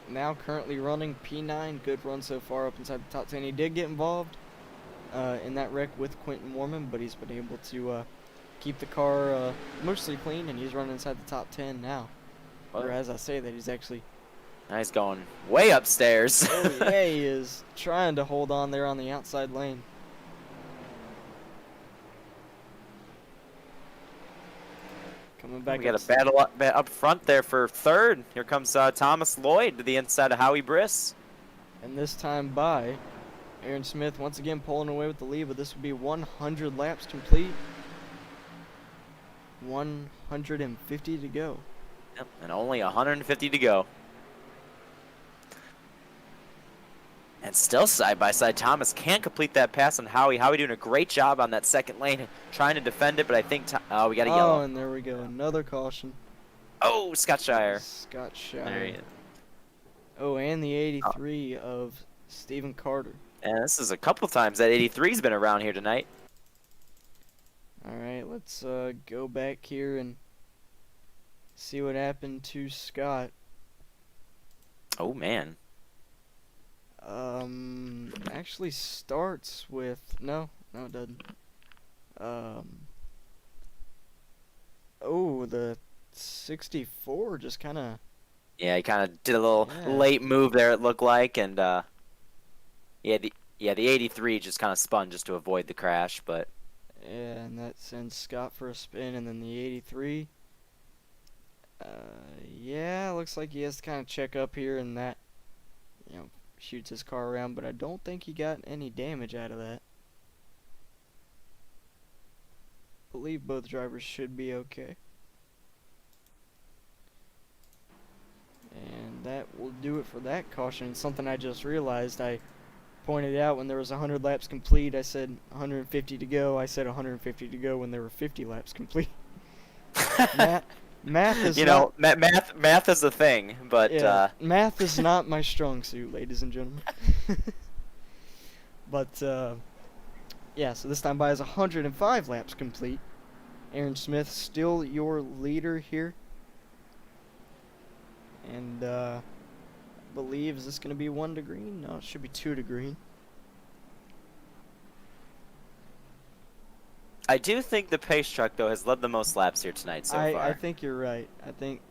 now currently running P9. Good run so far up inside the top 10. He did get involved in that wreck with Quentin Mormon, but he's been able to keep the car mostly clean, and he's running inside the top 10 now. Or as I say that, he's actually... Now he's going way upstairs. Oh, yeah, he is trying to hold on there on the outside lane. Coming back We got up. a battle up front there for 3rd. Here comes Thomas Lloyd to the inside of Howie Briss. And this time by Aaron Smith once again pulling away with the lead, but this would be 100 laps complete. 150 to go. Yep, and only 150 to go. And still side-by-side, Thomas can't complete that pass on Howie. Howie doing a great job on that 2nd lane, trying to defend it, but I think we got a Oh, yellow. and there we go. Another caution. Oh, Scott Shire. Scott There he Shire. is. Oh, and the 83 of Stephen Carter. And this is a couple times that 83's been around here tonight. All right, let's go back here and see what happened to Scott. Oh, man. Actually starts with no, it doesn't. Oh, the 64 just kind of. Yeah, he kind of did a little Yeah. late move there, it looked like, and the 83 just kind of spun just to avoid the crash, but Yeah, and that sends Scott for a spin, and then the 83 Yeah, looks like he has to kind of check up here and that, shoots his car around, but I don't think he got any damage out of that. Believe both drivers should be okay. And that will do it for that caution. It's something I just realized. I pointed out when there was 100 laps complete, I said 150 to go. I said 150 to go when there were 50 laps complete. Math is math is a thing, but math is not my strong suit, ladies and gentlemen. But yeah, so this time by is 105 laps complete. Aaron Smith still your leader here. And I believe, is this going to be 1 to green? No, it should be 2 to green. I do think the pace truck, though, has led the most laps here tonight so far. I think you're right. I think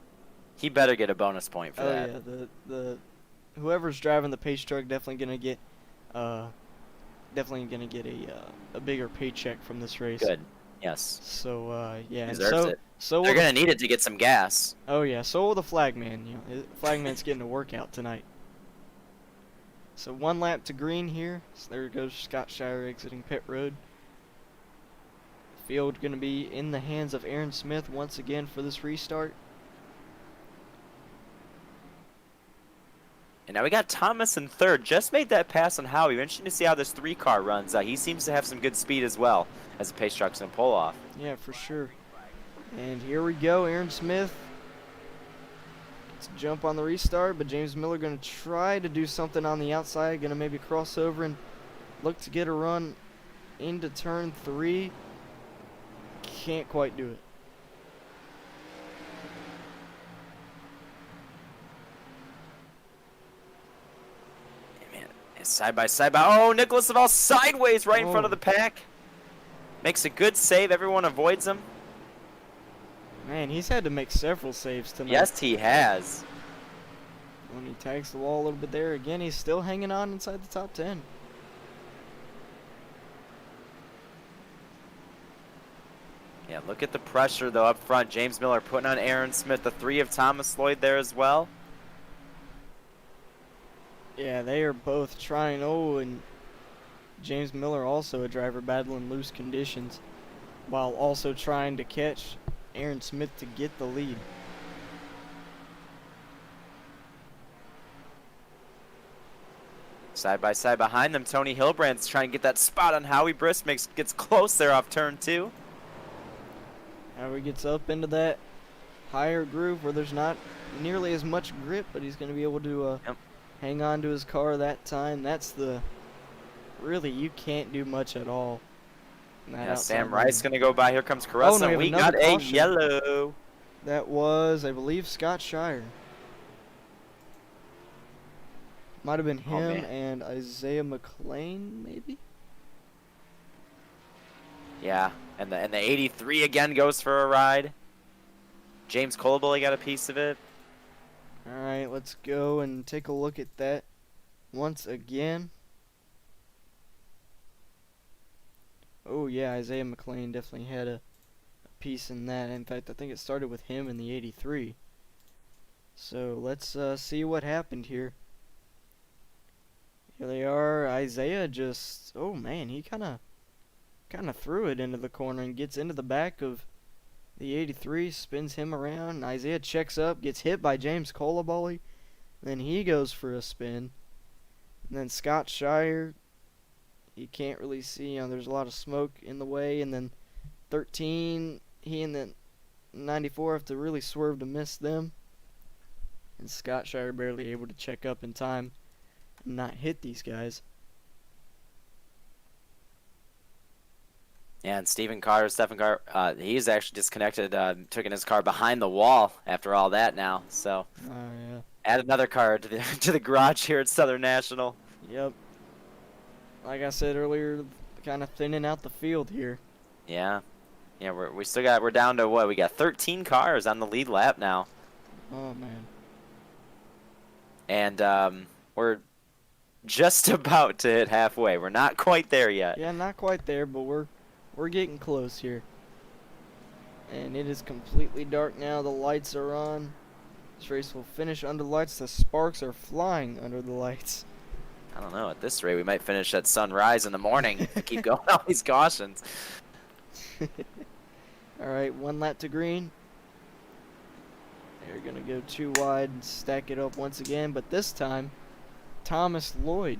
he better get a bonus point for that. Oh yeah, the whoever's driving the pace truck definitely gonna get a bigger paycheck from this race. Good. Yes. So yeah, Deserves it. So they're gonna need it to get some gas. Oh yeah, so will the flagman. The flagman's getting a workout tonight. So 1 lap to green here. So there goes Scott Shire exiting pit road. Field going to be in the hands of Aaron Smith once again for this restart. And now we got Thomas in 3rd. Just made that pass on Howie. Interesting to see how this 3-car runs. He seems to have some good speed as well as the pace truck's going to pull off. Yeah, for sure. And here we go. Aaron Smith gets a jump on the restart, but James Miller going to try to do something on the outside. Going to maybe cross over and look to get a run into turn 3. Can't quite do it. Hey, man, side by side. Oh, Nicholas Laval sideways right in front of the pack. Makes a good save. Everyone avoids him. Man, he's had to make several saves tonight. Yes, he has. When he tags the wall a little bit there, again, he's still hanging on inside the top 10. Yeah, look at the pressure, though, up front. James Miller putting on Aaron Smith. The 3 of Thomas Lloyd there as well. Yeah, they are both trying. Oh, and James Miller also a driver battling loose conditions while also trying to catch Aaron Smith to get the lead. Side by side behind them, Tony Hilbrand's trying to get that spot on Howie Brisk. Gets close there off turn 2. Howie gets up into that higher groove where there's not nearly as much grip, but he's going to be able to hang on to his car that time. That's the... Really, you can't do much at all. Yeah, Sam Rice going to go by. Here comes Caressa. Oh, no, we got a yellow. That was, I believe, Scott Shire. Might have been him and Isaiah McLean, maybe? Yeah, and the 83 again goes for a ride. James Colebully got a piece of it. All right, let's go and take a look at that once again. Oh yeah, Isaiah McLean definitely had a piece in that. In fact, I think it started with him in the 83. So let's see what happened here. Here they are. Isaiah just, oh man, he kind of threw it into the corner and gets into the back of the 83, spins him around. Isaiah checks up, gets hit by James Colebully. Then he goes for a spin. And then Scott Shire, you can't really see, there's a lot of smoke in the way. And then 13, he and the 94 have to really swerve to miss them. And Scott Shire barely able to check up in time and not hit these guys. Yeah, and Stephen Carter, he's actually disconnected, took in his car behind the wall after all that now. So, yeah. Add another car to the garage here at Southern National. Yep. Like I said earlier, kind of thinning out the field here. Yeah. Yeah, we're down to what? We got 13 cars on the lead lap now. Oh man. And we're just about to hit halfway. We're not quite there yet. Yeah, not quite there, but we're getting close here. And it is completely dark now. The lights are on. This race will finish under the lights. The sparks are flying under the lights. I don't know. At this rate, we might finish at sunrise in the morning if we keep going all these cautions. All right, 1 lap to green. They're going to go 2 wide and stack it up once again. But this time, Thomas Lloyd.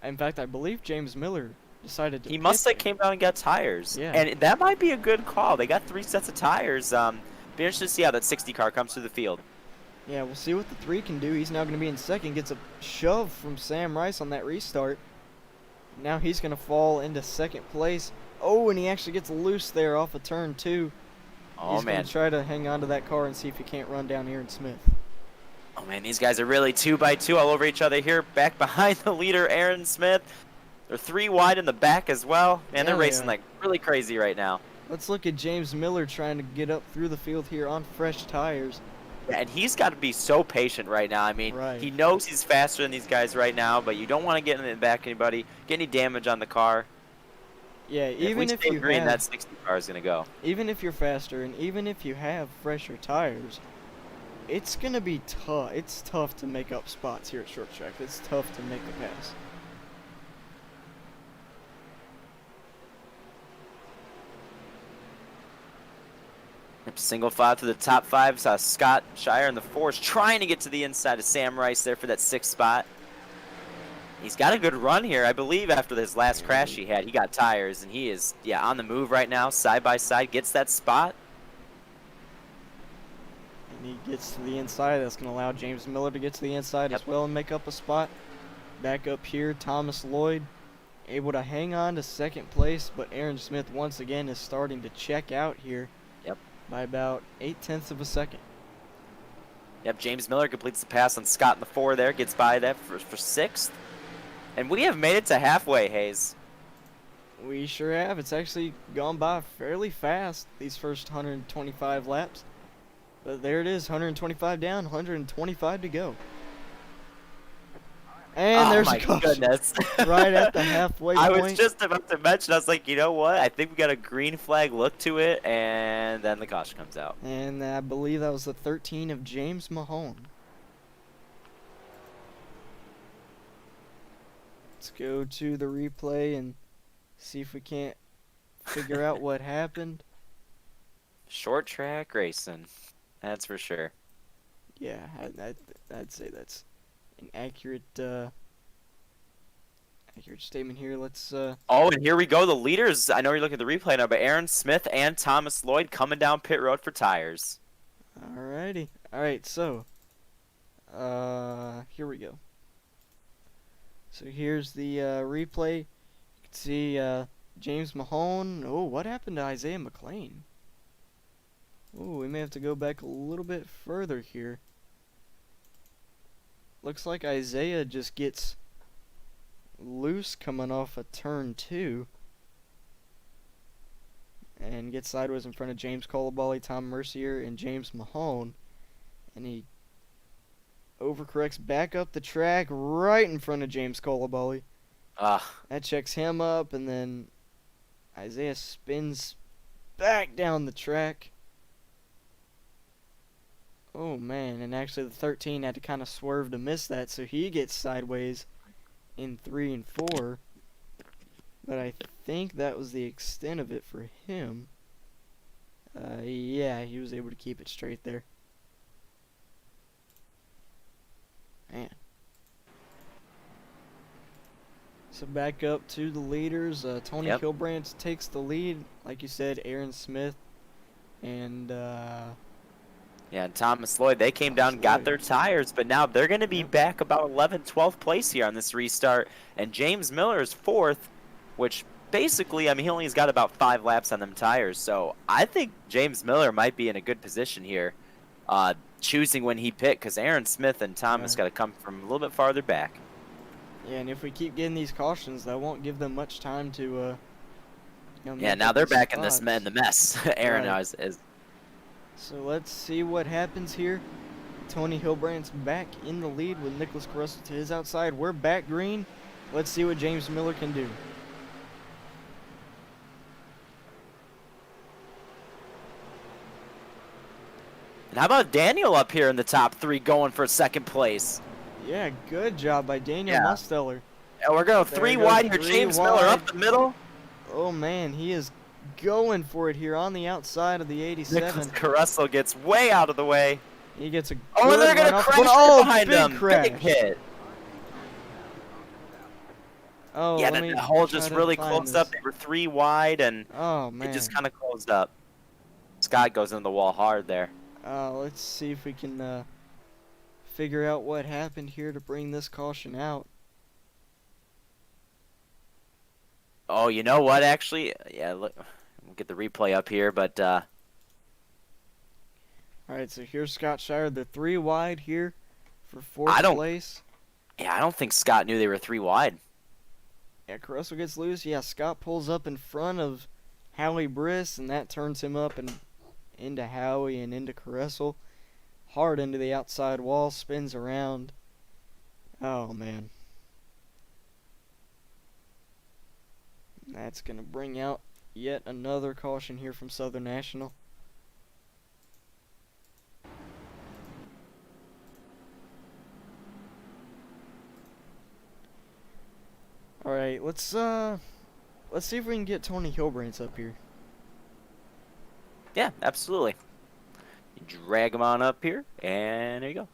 In fact, I believe James Miller decided to He pit must have there. came down and got tires. Yeah. And that might be a good call. They got 3 sets of tires. Be interested to see how that 60 car comes through the field. Yeah, we'll see what the 3 can do. He's now going to be in second. Gets a shove from Sam Rice on that restart. Now he's going to fall into second place. Oh, and he actually gets loose there off of turn 2. Oh, He's man. going to try to hang on to that car and see if he can't run down Aaron Smith. Oh, man, these guys are really 2 by 2 all over each other here. Back behind the leader, Aaron Smith. They're 3 wide in the back as well. Man, they're Yeah, racing yeah. like really crazy right now. Let's look at James Miller trying to get up through the field here on fresh tires. Yeah, and he's got to be so patient right now. I mean, Right. he knows he's faster than these guys right now, but you don't want to get in the back anybody, get any damage on the car. Yeah, even if if we you stay green, have, that 60 car is going to go. even if you're faster and even if you have fresher tires, it's gonna be tough. It's tough to make up spots here at short track. It's tough to make the pass. Single file to the top 5. Scott Shire in the 4s trying to get to the inside of Sam Rice there for that 6th spot. He's got a good run here. I believe after his last crash he had, he got tires, and he is, on the move right now, side by side, gets that spot. And he gets to the inside. That's going to allow James Miller to get to the inside Yep. as well and make up a spot. Back up here, Thomas Lloyd able to hang on to second place, but Aaron Smith once again is starting to check out here. Yep. By about 0.8 of a second. Yep, James Miller completes the pass on Scott in the 4 there, gets by that for 6th. And we have made it to halfway, Hayes. We sure have. It's actually gone by fairly fast these first 125 laps. But there it is, 125 down, 125 to go. And Oh there's my a caution goodness. right at the halfway I point. was just about to mention, I was like, you know what? I think we got a green flag look to it, and then the caution comes out. And I believe that was the 13 of James Mahone. Let's go to the replay and see if we can't figure out what happened. Short track racing, that's for sure. Yeah, I'd say that's an accurate statement here. Let's Oh, and here we go. The leaders, I know you're looking at the replay now, but Aaron Smith and Thomas Lloyd coming down pit road for tires. alrighty. Alright, so here we go. So here's the replay. You can see James Mahone. Oh, what happened to Isaiah McLean? Oh, we may have to go back a little bit further here. Looks like Isaiah just gets loose coming off of turn 2 and gets sideways in front of James Colabali, Tom Mercier, and James Mahone, and he overcorrects back up the track right in front of James Colabali. That checks him up, and then Isaiah spins back down the track. Oh man, and actually the 13 had to kind of swerve to miss that, so he gets sideways in 3 and 4. But I think that was the extent of it for him. Yeah, he was able to keep it straight there. Man. So back up to the leaders. Tony Yep. Hilbrandt takes the lead. Like you said, Aaron Smith and Yeah, and Thomas Lloyd, they came down, got their tires, but now they're going to be back about 11th, 12th place here on this restart. And James Miller is 4th, which basically, I mean, he only has got about 5 laps on them tires. So I think James Miller might be in a good position here, choosing when he pit, because Aaron Smith and Thomas got to come from a little bit farther back. yeah, and if we keep getting these cautions, that won't give them much time to. Yeah, make now up they're the back in this spots. in the mess. Aaron Right. is So let's see what happens here. Tony Hilbrandt's back in the lead with Nicholas Caruso to his outside. We're back green. Let's see what James Miller can do. And how about Daniel up here in the top 3 going for second place? Yeah, good job by Daniel Yeah. Musteller. And we're going There 3 goes wide here. 3 James Miller wide. up the middle. Oh man, he is going for it here on the outside of the 87. Nicholas Caruso gets way out of the way. He gets a Oh, and good they're run going to off. crash But, right oh, behind big them. crash. Big hit. Oh, Yeah, let me the hole try just to really find closed up. this. They were 3 wide, and Oh man. it just kind of closed up. Scott goes into the wall hard there. Let's see if we can figure out what happened here to bring this caution out. Oh, you know what, actually? Yeah, look, we'll get the replay up here, but All right, so here's Scott Shire. They're 3 wide here for 4th place. yeah, I don't think Scott knew they were 3 wide. Yeah, Caruso gets loose. Yeah, Scott pulls up in front of Howie Briss, and that turns him up and into Howie and into Caruso. Hard into the outside wall, spins around. Oh, man. That's going to bring out yet another caution here from Southern National. All right, let's see if we can get Tony Hilbrands up here. Yeah, absolutely. You drag him on up here, and there you go.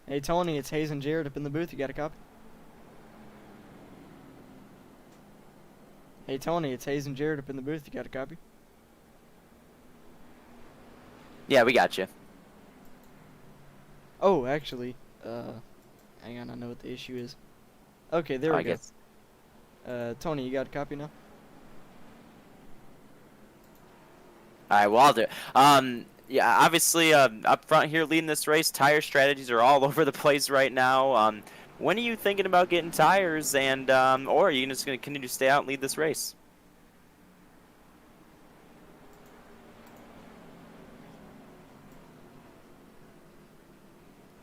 Hey Tony, it's Hayes and Jared up in the booth. You got a copy? Hey Tony, it's Hayes and Jared up in the booth. You got a copy? Yeah, we got you. Oh, actually, hang on, I know what the issue is. Okay, there we go. Guess. Tony, you got a copy now? All right, well, I'll do it. Yeah, obviously, up front here leading this race, tire strategies are all over the place right now. When are you thinking about getting tires, and or are you just going to continue to stay out and lead this race?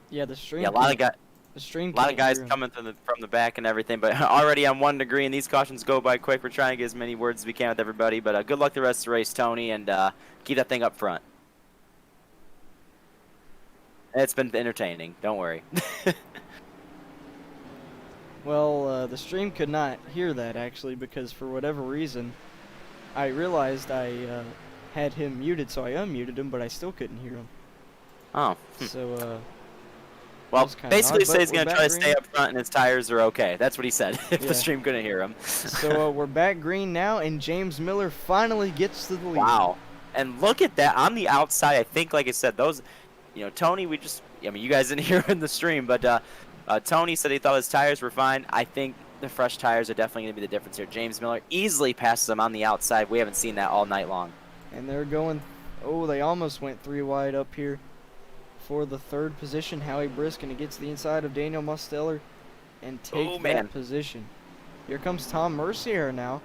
Yeah, the stream. Yeah, a lot of guys. The stream. A lot of can't guys hear him. coming from the back and everything, but already I'm 1 degree, and these cautions go by quick. We're trying to get as many words as we can with everybody, but good luck the rest of the race, Tony, and keep that thing up front. It's been entertaining. Don't worry. Well, the stream could not hear that actually because for whatever reason, I realized I had him muted, so I unmuted him, but I still couldn't hear him. Oh. So Well, That's kinda basically odd, but says he's we're going to back try to stay green. up front and his tires are okay. That's what he said, if Yeah. the stream couldn't hear him. So we're back green now, and James Miller finally gets to the lead. Wow. And look at that. On the outside, I think, like I said, those, Tony, I mean, you guys didn't hear in the stream, but Tony said he thought his tires were fine. I think the fresh tires are definitely going to be the difference here. James Miller easily passes him on the outside. We haven't seen that all night long. And they're going, oh, they almost went 3 wide up here for the 3rd position. Howie Brisk, and it gets the inside of Daniel Musteller and takes that position. Here comes Tom Mercier now.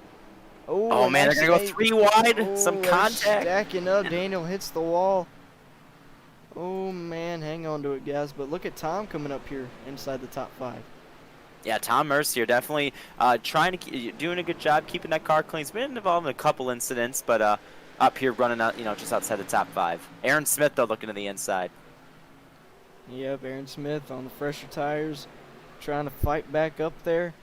Oh man, they're going to go 3 wide. Oh, Some they're contact. stacking up. Daniel hits the wall. Oh man, hang on to it, guys. But look at Tom coming up here inside the top 5. Yeah, Tom Mercier definitely doing a good job keeping that car clean. He's been involved in a couple incidents, but up here running out, just outside the top 5. Aaron Smith though looking to the inside. Yep, Aaron Smith on the fresher tires, trying to fight back up there.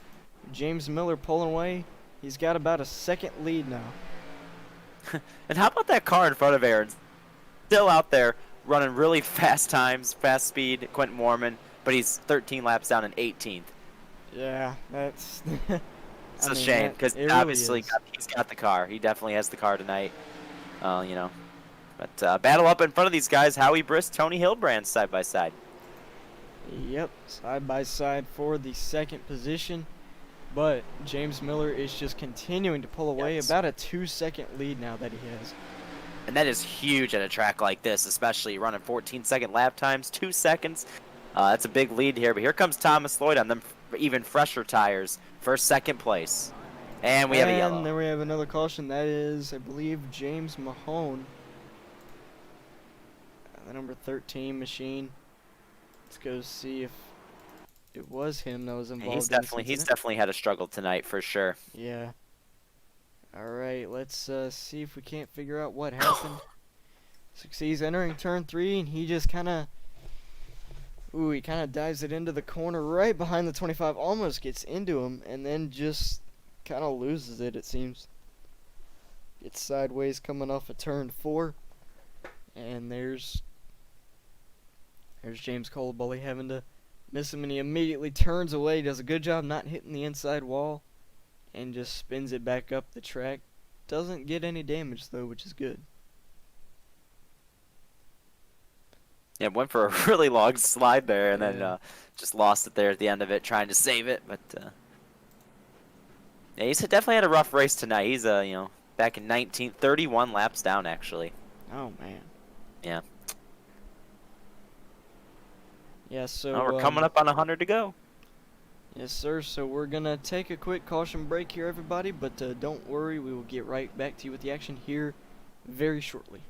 James Miller pulling away. He's got about a 2nd lead now. And how about that car in front of Aaron? Still out there running really fast times, fast speed, Quentin Mormon, but he's 13 laps down in 18th. Yeah, that's. It's a shame because obviously he's got the car. He definitely has the car tonight. But battle up in front of these guys: Howie Brisk, Tony Hilbrand, side by side. Yep, side by side for the 2nd position. But James Miller is just continuing to pull away. Yes. About a 2-second lead now that he has. And that is huge at a track like this, especially running 14-second lap times, 2 seconds. That's a big lead here. But here comes Thomas Lloyd on them even fresher tires for 2nd place. And we have a yellow. And then we have another caution. That is, I believe, James Mahone. The number 13 machine. Let's go see if it was him that was involved. He's in this definitely incident. had a struggle tonight for sure. Yeah. All right, let's see if we can't figure out what happened. So he's entering turn 3, and he just kind of, he kind of dives it into the corner right behind the 25, almost gets into him, and then just kind of loses it, it seems. Gets sideways coming off of turn 4, and there's James Colabully having to miss him, and he immediately turns away, does a good job not hitting the inside wall, and just spins it back up the track. Doesn't get any damage though, which is good. Yeah, went for a really long slide there, and Yeah. then just lost it there at the end of it, trying to save it. But yeah, he's definitely had a rough race tonight. He's back in 19th, 31 laps down actually. Oh man. Yeah. Yeah, so Oh, we're coming up on 100 to go. Yes, sir. So we're gonna take a quick caution break here, everybody. But don't worry, we will get right back to you with the action here very shortly.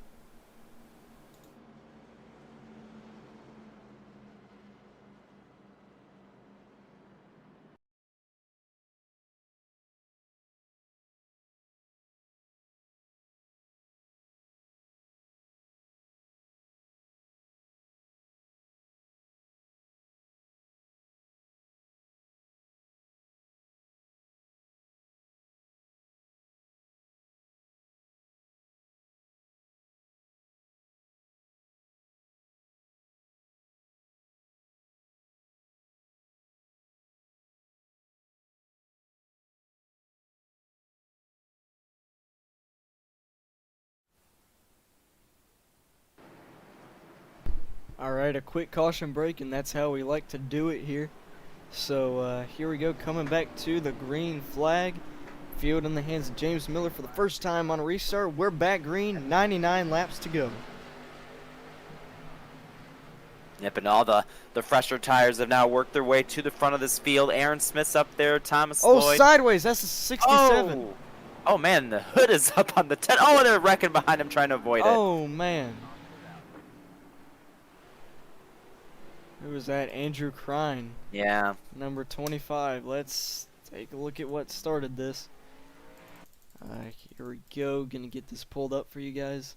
Alright, a quick caution break, and that's how we like to do it here. So here we go, coming back to the green flag. Field in the hands of James Miller for the first time on a restart. We're back green, 99 laps to go. Yep, and all the fresher tires have now worked their way to the front of this field. Aaron Smith's up there, Thomas Lloyd. Sideways, that's a 67. Oh man, the hood is up on the 10. Oh, they're wrecking behind him, trying to avoid it. Oh man. Who was that? Andrew Crine, Yeah. number 25. Let's take a look at what started this. Here we go. Gonna get this pulled up for you guys.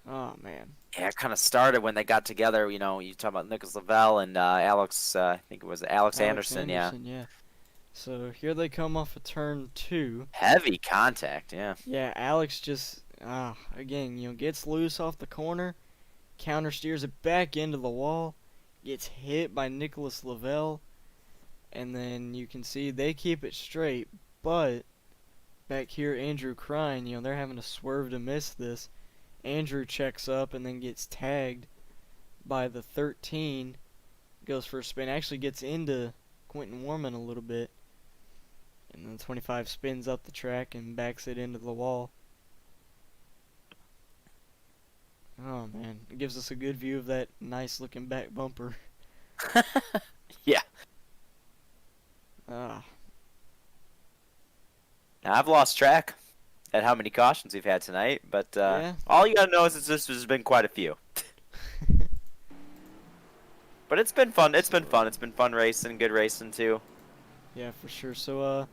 Oh man. Yeah, it kind of started when they got together. You talk about Nicholas Lavelle and Alex. I think it was Alex Anderson. Yeah. So here they come off of turn 2. Heavy contact. Yeah. Yeah, Alex just again, gets loose off the corner, counter steers it back into the wall, gets hit by Nicholas Lavelle, and then you can see they keep it straight, but back here Andrew Crine, they're having to swerve to miss this. Andrew checks up and then gets tagged by the 13, goes for a spin, actually gets into Quentin Warman a little bit, and then the 25 spins up the track and backs it into the wall. Oh man, it gives us a good view of that nice looking back bumper. Yeah. Ah. Now, I've lost track at how many cautions we've had tonight, but Yeah. all you gotta know is there's been quite a few. But it's been fun. It's been fun racing, good racing too. Yeah, for sure. So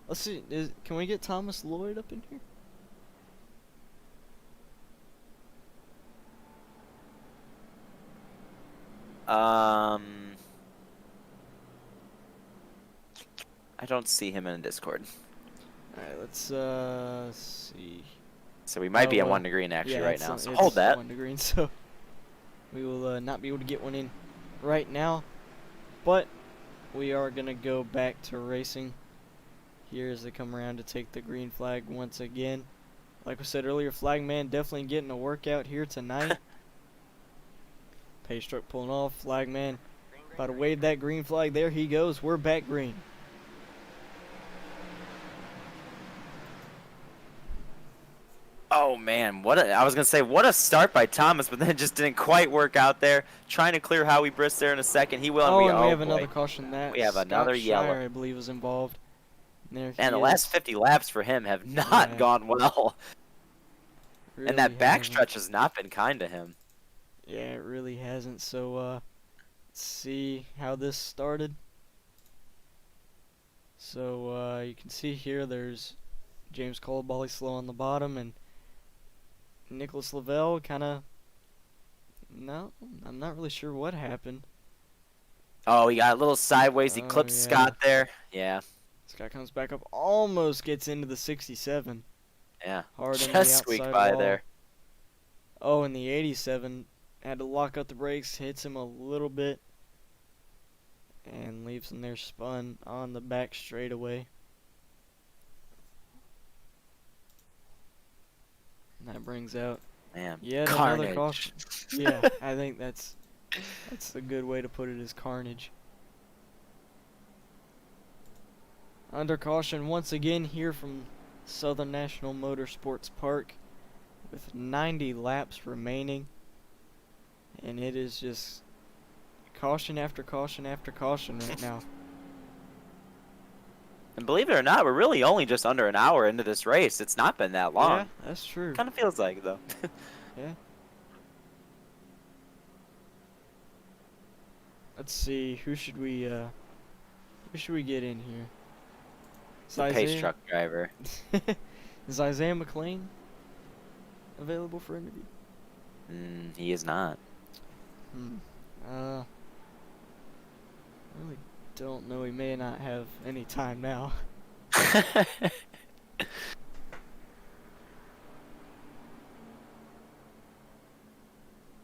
let's see. Can we get Thomas Lloyd up in here? I don't see him in Discord. All right, let's see. So we might be Oh, at 1 degree actually yeah, right it's, now. So it's hold that. 1 degree, so we will not be able to get one in right now, but we are gonna go back to racing here as they come around to take the green flag once again. Like I said earlier, Flagman definitely getting a workout here tonight. Pace truck pulling off. Flagman about to wave that green flag. There he goes. We're back green. Oh man, I was gonna say what a start by Thomas, but then it just didn't quite work out there. Trying to clear Howie Briss there in a second. He will. And we have boy. another caution. That We have Scott another yellow. Shire, I believe, was involved. There And the he last is. 50 laps for him have not Yeah. gone well. Really And that back hasn't. stretch has not been kind to him. Yeah, it really hasn't. So let's see how this started. So you can see here there's James Colabully slow on the bottom, and Nicholas Lavelle kind of... No, I'm not really sure what happened. Oh, he got a little sideways. He Oh, clipped yeah. Scott there. Yeah. Scott comes back up, almost gets into the 67. Yeah. Hard on the Just squeaked outside by wall. there. Oh, and the 87 had to lock up the brakes, hits him a little bit, and leaves him there spun on the back straightaway. And that brings out Man, yet carnage. another caution. Yeah, I think that's a good way to put it, is carnage. Under caution once again here from Southern National Motorsports Park with 90 laps remaining. And it is just caution after caution after caution right now. And believe it or not, we're really only just under an hour into this race. It's not been that long. Yeah, that's true. Kind of feels like it, though. Yeah. Let's see, who should we get in here? Is The pace Isaiah- truck driver. Is Isaiah McLean available for interview? He is not. I really don't know. He may not have any time now.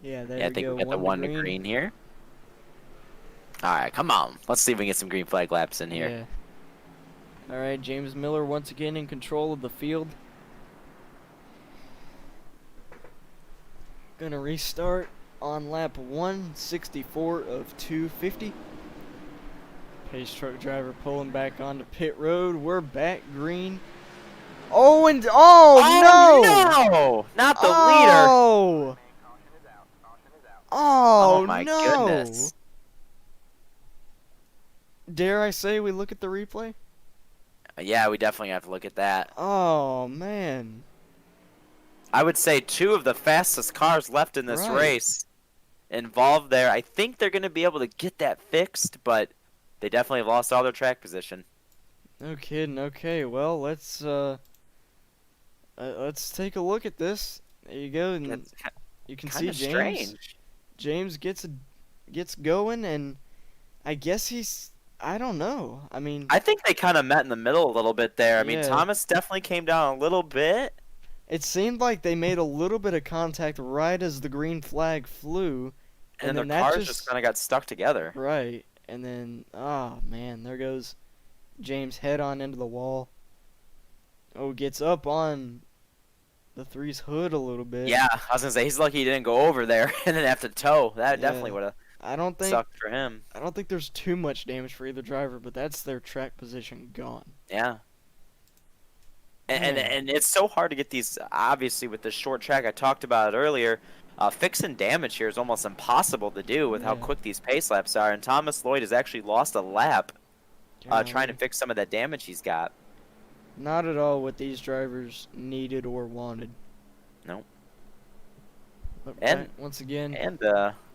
Yeah, there Yeah, I we think go. we got the one to green here. All right, come on. Let's see if we can get some green flag laps in here. Yeah. All right, James Miller once again in control of the field. Gonna restart on lap 164 of 250. Pace truck driver pulling back onto pit road. We're back green. Oh, and oh no! No! Not the leader. Oh! Oh, Oh my no! goodness. Dare I say we look at the replay? Yeah, we definitely have to look at that. Oh man. I would say two of the fastest cars left in this Right. race involved there. I think they're going to be able to get that fixed, but they definitely have lost all their track position. No kidding. Okay, well let's take a look at this. There you go, and That's you can kind see of James. strange. James gets going, and I guess he's. I don't know. I mean, I think they kind of met in the middle a little bit there. I mean, Yeah. Thomas definitely came down a little bit. it seemed like they made a little bit of contact right as the green flag flew, And then their that cars just kind of got stuck together. right, and then oh man, there goes James head on into the wall. Oh, gets up on the three's hood a little bit. Yeah, I was gonna say he's lucky he didn't go over there and then have to tow. That Yeah. definitely would have I don't think sucked for him. I don't think there's too much damage for either driver, but that's their track position gone. Yeah. And Man. and it's so hard to get these. Obviously, with the short track, I talked about it earlier. Fixing damage here is almost impossible to do with how Yeah. quick these pace laps are. And Thomas Lloyd has actually lost a lap trying to Golly. fix some of that damage he's got. Not at all what these drivers needed or wanted. Nope. But And- back once again, And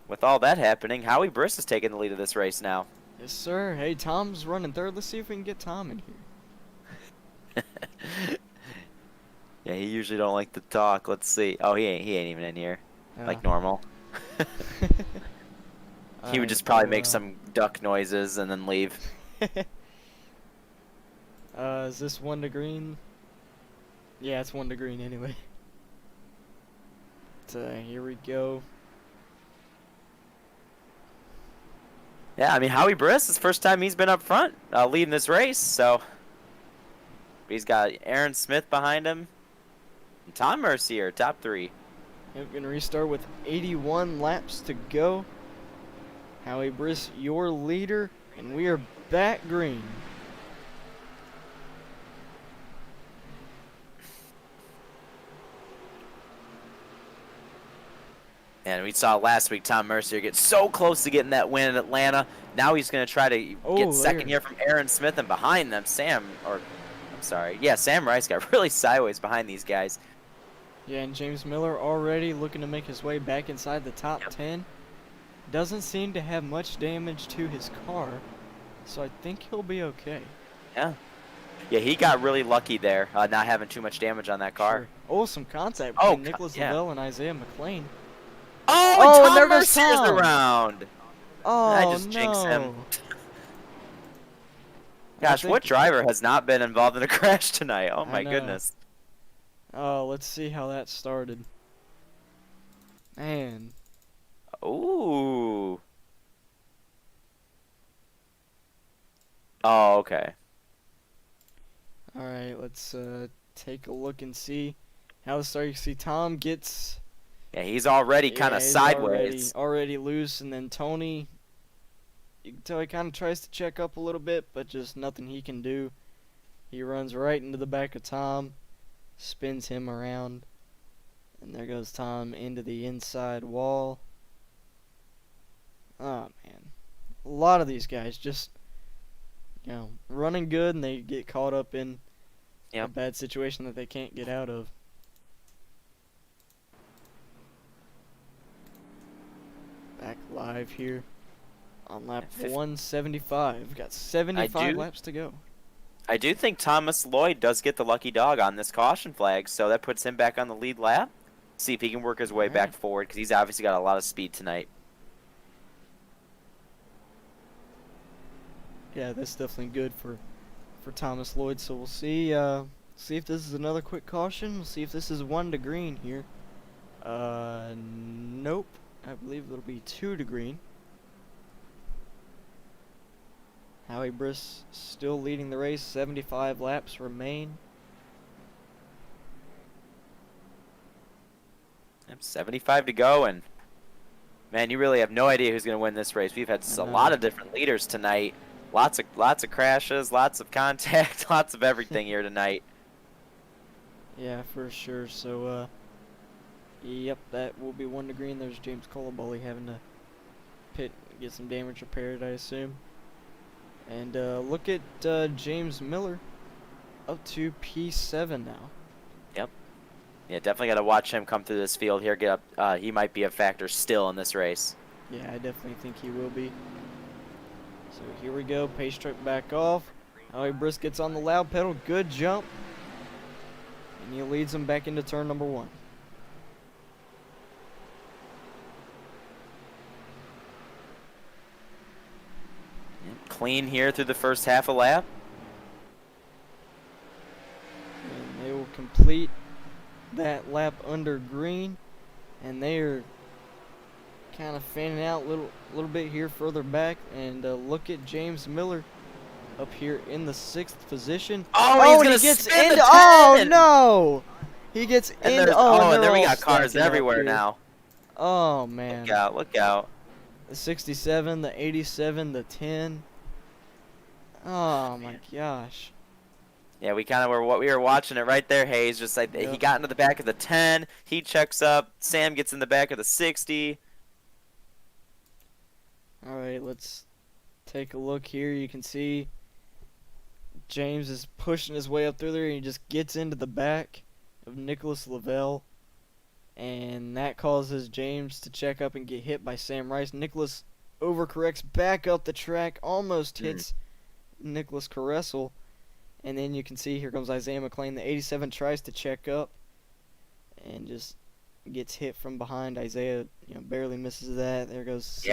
with all that happening, Howie Briss is taking the lead of this race now. yes sir. Hey, Tom's running third. Let's see if we can get Tom in here. Yeah, he usually don't like to talk. Let's see. Oh, he ain't even in here like normal. He would just probably make some duck noises and then leave. Is this 1 to green? Yeah, it's 1 to green anyway. So here we go. Yeah, I mean, Howie Briss, it's the first time he's been up front leading this race, so he's got Aaron Smith behind him. And Tom Mercier, top three. We're gonna restart with 81 laps to go. Howie Briss, your leader, and we are back green. And we saw last week Tom Mercier get so close to getting that win in Atlanta. Now he's going to try to get second here from Aaron Smith, and behind them, Sam Rice got really sideways behind these guys. Yeah, and James Miller already looking to make his way back inside the top Yep. 10. Doesn't seem to have much damage to his car, so I think he'll be okay. Yeah. Yeah, he got really lucky there, not having too much damage on that car. Sure. Oh, some contact Oh, between Nicholas yeah. Lavelle and Isaiah McLean. Oh, Oh, and and Tom there goes Mercier's Tom. around. I Oh, just jinxed him. no. I Gosh, what think- driver has not been involved in a crash tonight? Oh I my know. goodness. Oh, let's see how that started. Man. Ooh. Oh, okay. All right, let's take a look and see how the start. You see Tom gets Yeah, he's already kind of he's sideways. already loose, and then Tony, you can tell he kind of tries to check up a little bit, but just nothing he can do. He runs right into the back of Tom, spins him around, and there goes Tom into the inside wall. Oh man, a lot of these guys just, running good, and they get caught up in a bad situation that they can't get out of. Back live here on lap 175. We've got 75 laps to go. I do think Thomas Lloyd does get the lucky dog on this caution flag, so that puts him back on the lead lap. See if he can work his way back forward, because he's obviously got a lot of speed tonight. Yeah, that's definitely good for Thomas Lloyd. So we'll see if this is another quick caution. We'll see if this is 1 to green here. Nope. I believe it'll be 2 to green. Howie Briss still leading the race. 75 laps remain. 75 to go, and man, you really have no idea who's going to win this race. We've had a lot of different leaders tonight. Lots of crashes, lots of contact, lots of everything here tonight. Yeah, for sure. So, yep, that will be 1 to green. There's James Colabully having to pit, get some damage repaired, I assume. And look at James Miller up to P7 now. Yep. Yeah, definitely got to watch him come through this field here. Get up. He might be a factor still in this race. Yeah, I definitely think he will be. So here we go. Pace truck back off. Howie Briss gets on the loud pedal. Good jump. And he leads him back into turn number 1. Clean here through the first half a lap. And they will complete that lap under green. And they are kind of fanning out a little bit here further back. And look at James Miller up here in the 6th position. Oh, he gets spin into. the Oh 10. no! He gets into. And then we got cars everywhere now. Oh man! Look out! Look out! The 67, the 87, the 10. Oh my gosh! Yeah, we were watching it right there, Hayes. Just like he got into the back of the 10, he checks up. Sam gets in the back of the 60. All right, let's take a look here. You can see James is pushing his way up through there, and he just gets into the back of Nicholas Lavelle, and that causes James to check up and get hit by Sam Rice. Nicholas overcorrects back up the track, almost hits Nicholas Caressel, and then you can see here comes Isaiah McLean. The 87 tries to check up and just gets hit from behind. Isaiah, barely misses that. There goes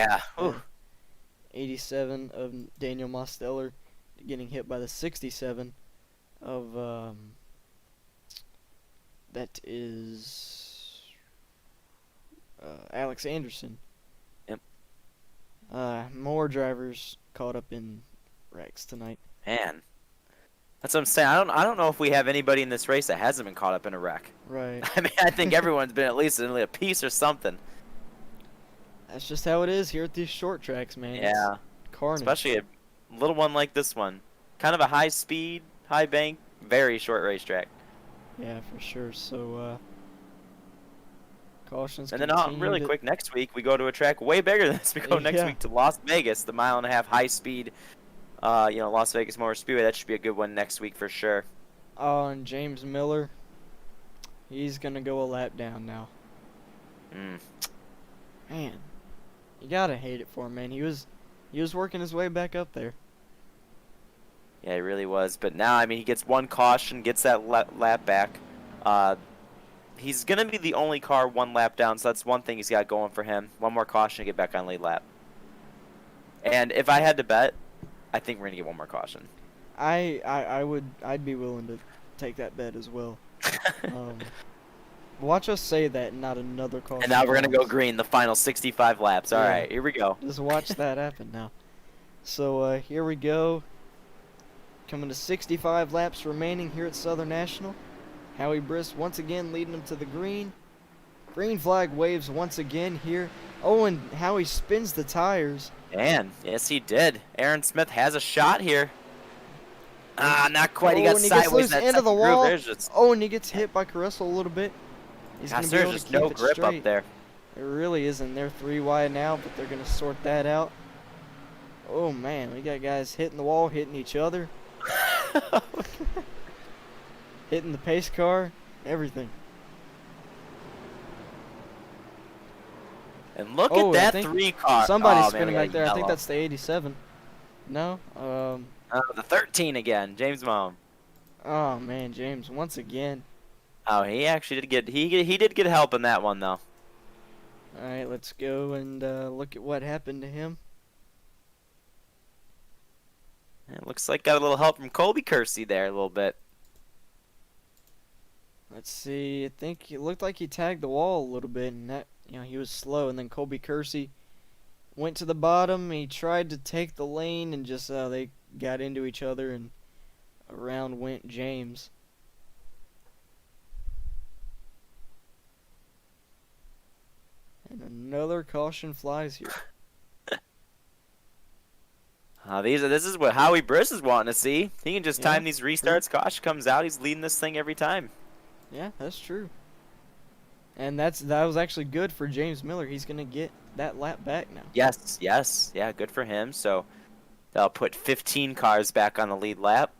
87 of Daniel Mosteller getting hit by the 67 of that is Alex Anderson. Yep. More drivers caught up in wrecks tonight. Man, that's what I'm saying. I don't know if we have anybody in this race that hasn't been caught up in a wreck. Right. I mean, I think everyone's been at least in a piece or something. That's just how it is here at these short tracks, man. Yeah. It's carnage. Especially a little one like this one. Kind of a high speed, high bank, very short racetrack. Yeah, for sure. So, cautions. And then really quick, next week we go to a track way bigger than this. We go next week to Las Vegas, the 1.5 mile high speed, Las Vegas Motor Speedway. That should be a good one next week for sure. Oh, and James Miller, he's gonna go a lap down now. Man, you gotta hate it for him, man. He was working his way back up there. Yeah, he really was. But now, I mean, he gets one caution, gets that lap back. He's going to be the only car one lap down, so that's one thing he's got going for him. One more caution to get back on lead lap. And if I had to bet, I think we're going to get one more caution. I'd be willing to take that bet as well. Watch us say that and not another caution. And now we're going to go green the final 65 laps. All right, here we go. Just watch that happen now. So here we go. Coming to 65 laps remaining here at Southern National. Howie Brisk once again leading them to the green. Green flag waves once again here. Oh, and Howie spins the tires. And yes, he did. Aaron Smith has a shot here. Not quite. He got and he sideways gets loose that into the second groove. wall. There's just, Oh, and he gets hit by Caruso a little bit. He's going to be able there's to just keep no it grip straight. up there. It really isn't. They're 3 wide now, but they're going to sort that out. Oh, man. We got guys hitting the wall, hitting each other. Hitting the pace car. Everything. And look Oh, at I that think 3 car. Somebody's Oh, man, spinning we got back there. I think yellow. that's the 87. No? The 13 again, James Moan. Oh, man. James, once again. Oh, he actually did get he did get help in that one though. All right, let's go and look at what happened to him. It looks like got a little help from Colby Kersey there a little bit. Let's see. I think it looked like he tagged the wall a little bit, and that, he was slow. And then Colby Kersey went to the bottom. He tried to take the lane, and just they got into each other, and around went James. And another caution flies here. This is what Howie Briss is wanting to see. He can just Yeah, time these restarts. Caution comes out. He's leading this thing every time. Yeah, that's true. And that was actually good for James Miller. He's gonna get that lap back now. Yes, yeah, good for him. So that'll put 15 cars back on the lead lap.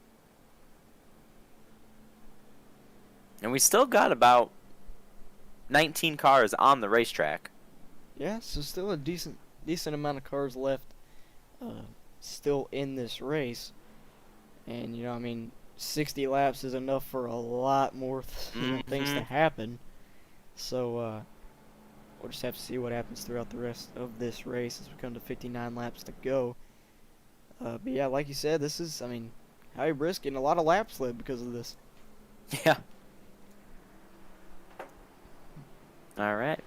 And we still got about 19 cars on the racetrack. Yeah, so still a decent amount of cars left still in this race. And, I mean, 60 laps is enough for a lot more things to happen. So, we'll just have to see what happens throughout the rest of this race as we come to 59 laps to go. But yeah, like you said, this is, Howie Brisk getting a lot of laps led because of this. Yeah. All right.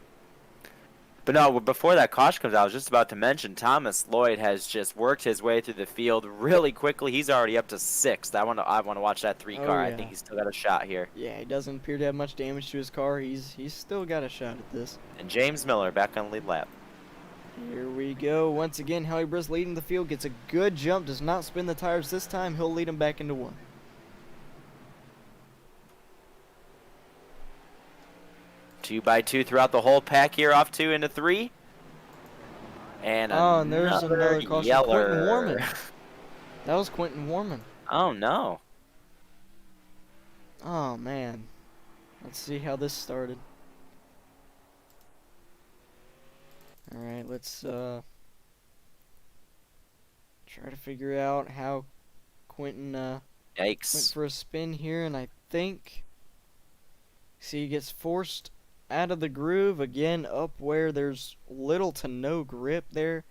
But no, before that caution comes out, I was just about to mention Thomas Lloyd has just worked his way through the field really quickly. He's already up to 6th. I want to watch that 3 car. yeah. I think he's still got a shot here. Yeah, he doesn't appear to have much damage to his car. He's still got a shot at this. And James Miller back on lead lap. Here we go. Once again, Howie Brisk leading the field. Gets a good jump. Does not spin the tires this time. He'll lead him back into 1. 2x2 throughout the whole pack here, off 2 into 3. And and there's another caution. yeller. Quentin Warman. That was Quentin Warman. Oh, no. Oh, man. Let's see how this started. Alright, let's try to figure out how Quentin went Yikes. for a spin here, and I think... See, he gets forced out of the groove again, up where there's little to no grip there.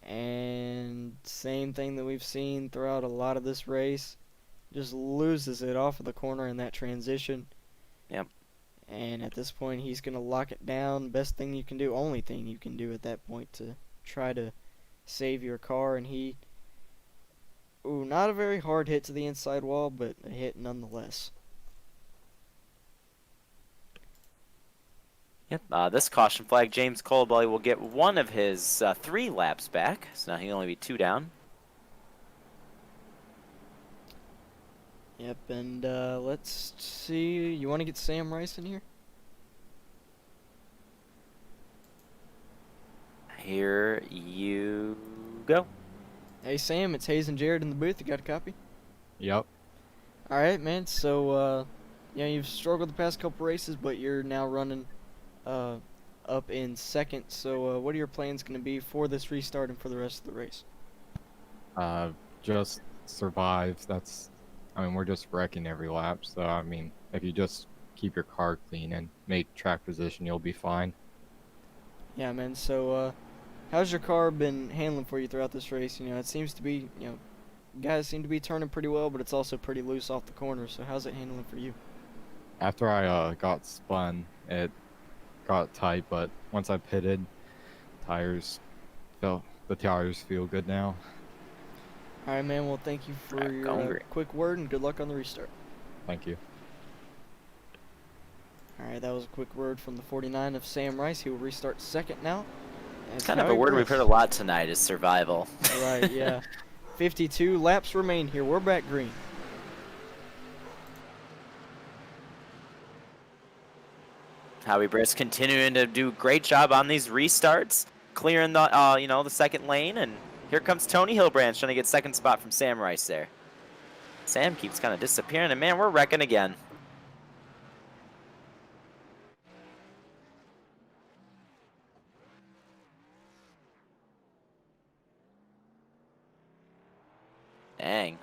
And same thing that we've seen throughout a lot of this race. Just loses it off of the corner in that transition. Yep. And at this point, he's going to lock it down. Best thing you can do, only thing you can do at that point to try to save your car. And he... Ooh, not a very hard hit to the inside wall, but a hit nonetheless. Yep. This caution flag, James Colbelly will get one of his 3 laps back. So now he'll only be 2 down. Yep, and let's see. You want to get Sam Rice in here? Here you go. Hey, Sam, it's Hayes and Jared in the booth. You got a copy? Yep. All right, man. So, you've struggled the past couple races, but you're now running up in 2nd. So, what are your plans going to be for this restart and for the rest of the race? Just survive. I mean, we're just wrecking every lap. So, I mean, if you just keep your car clean and make track position, you'll be fine. Yeah, man. So, how's your car been handling for you throughout this race? You know, it seems to be, guys seem to be turning pretty well, but it's also pretty loose off the corner. So, how's it handling for you? After I got spun, it got tight, but once I pitted, the tires feel good now. All right, man. Well, thank you for your quick word and good luck on the restart. Thank you. All right, that was a quick word from the 49 of Sam Rice. He will restart second now. It's kind of a word we've heard a lot tonight is survival. Right, yeah. 52 laps remain here. We're back green. Howie Briss continuing to do a great job on these restarts, clearing the the second lane, and here comes Tony Hilbrand trying to get second spot from Sam Rice there. Sam keeps kind of disappearing, and man, we're wrecking again. Dang.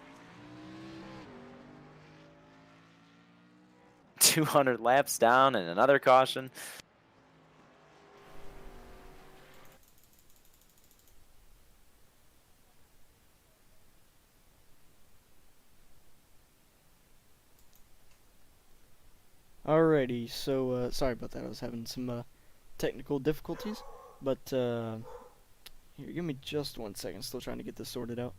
200 laps down and another caution. Alrighty, so sorry about that. I was having some technical difficulties, but here, give me just 1 second. Still trying to get this sorted out.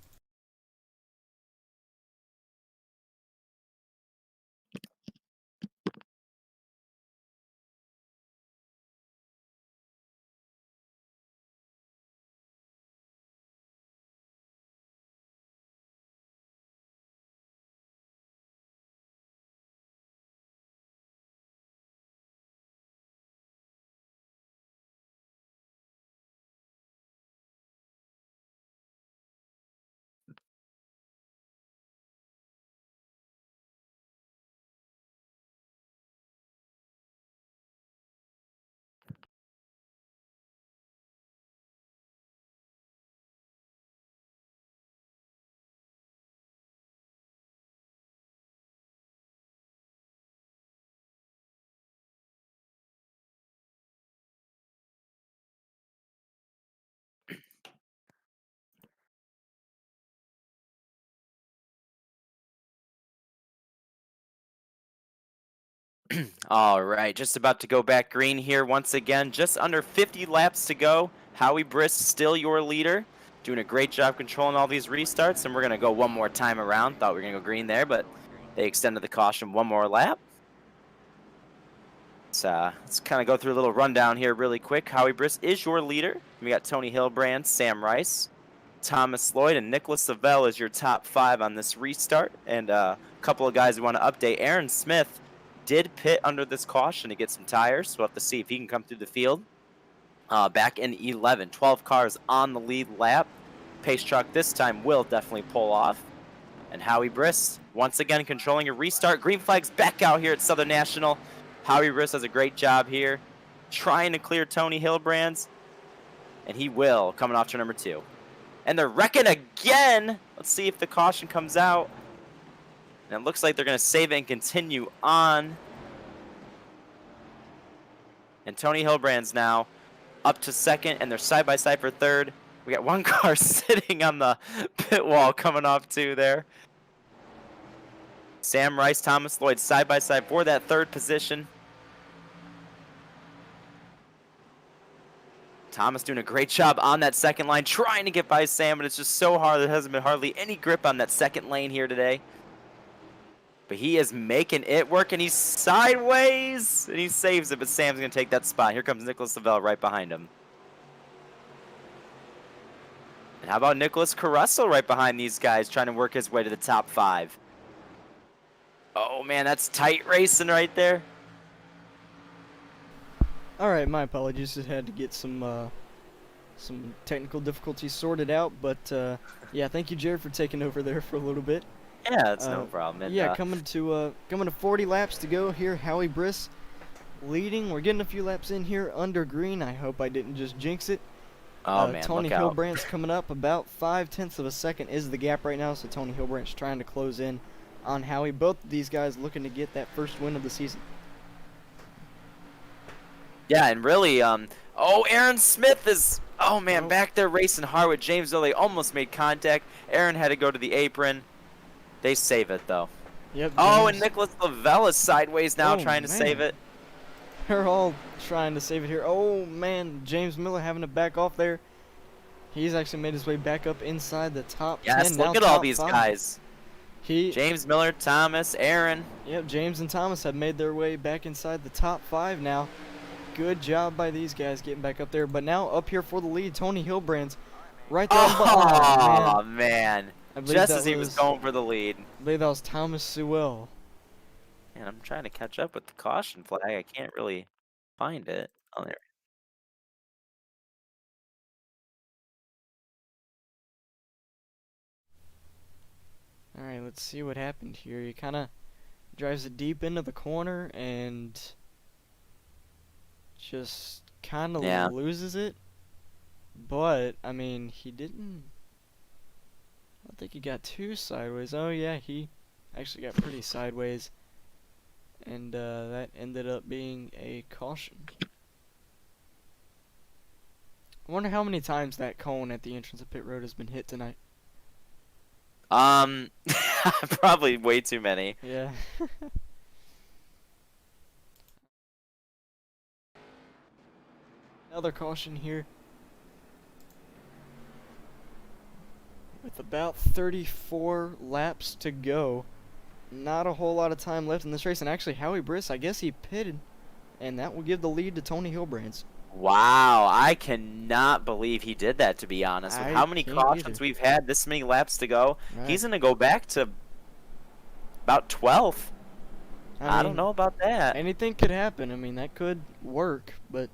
All right, just about to go back green here once again. Just under 50 laps to go. Howie Briss still your leader. Doing a great job controlling all these restarts, and we're going to go one more time around. Thought we were going to go green there, but they extended the caution one more lap. Let's kind of go through a little rundown here really quick. Howie Briss is your leader. We got Tony Hilbrand, Sam Rice, Thomas Lloyd, and Nicholas Savell is your top 5 on this restart. And a couple of guys we want to update. Aaron Smith did pit under this caution to get some tires, so we'll have to see if he can come through the field. Back in 11, 12 cars on the lead lap. Pace truck this time will definitely pull off. And Howie Briss, once again, controlling a restart. Green flag's back out here at Southern National. Howie Briss does a great job here, trying to clear Tony Hilbrand's, and he will, coming off turn number 2. And they're wrecking again! Let's see if the caution comes out. And it looks like they're going to save it and continue on. And Tony Hilbrand's now up to second, and they're side-by-side for third. We got one car sitting on the pit wall coming off 2 there. Sam Rice, Thomas Lloyd side-by-side for that third position. Thomas doing a great job on that second line, trying to get by Sam, but it's just so hard. There hasn't been hardly any grip on that second lane here today. But he is making it work, and he's sideways, and he saves it, but Sam's going to take that spot. Here comes Nicholas Savell right behind him. And how about Nicholas Caruso right behind these guys, trying to work his way to the top 5. Oh, man, that's tight racing right there. Alright, my apologies. Just had to get some technical difficulties sorted out, but yeah, thank you, Jared, for taking over there for a little bit. Yeah, that's no problem. And, yeah, coming to 40 laps to go here. Howie Briss leading. We're getting a few laps in here under green. I hope I didn't just jinx it. Oh man, Tony look out. Hilbrandt's coming up about 0.5 of a second is the gap right now, so Tony Hilbrandt's trying to close in on Howie. Both of these guys looking to get that first win of the season. Yeah, and really, Aaron Smith is, back there racing hard with James Miller. They almost made contact. Aaron had to go to the apron. They save it, though. Yep. Oh, James. and Nicholas Lavelle is sideways now, Oh, trying to save man. it. They're all trying to save it here. Oh, man. James Miller having to back off there. He's actually made his way back up inside the top 10. Yes, now look at all top these 5. guys. James Miller, Thomas, Aaron. Yep, James and Thomas have made their way back inside the top 5 now. Good job by these guys getting back up there. But now up here for the lead, Tony Hilbrandt's right there. Oh, man. I believe Just that as he was going for the lead. I believe that was Thomas Sewell. And I'm trying to catch up with the caution flag. I can't really find it. Oh, there. All right, let's see what happened here. He kind of drives it deep into the corner and just kind of loses it. But, I mean, he didn't... I don't think he got too sideways. Oh, yeah, he actually got pretty sideways. And that ended up being a caution. I wonder how many times that cone at the entrance of pit road has been hit tonight. Probably way too many. Yeah. Another caution here. With about 34 laps to go. Not a whole lot of time left in this race. And actually, Howie Briss, I guess he pitted. And that will give the lead to Tony Hilbrandt's. Wow, I cannot believe he did that, to be honest. With how many cautions we've had, this many laps to go, he's going to go back to about 12th. I don't know about that. Anything could happen. I mean, that could work, but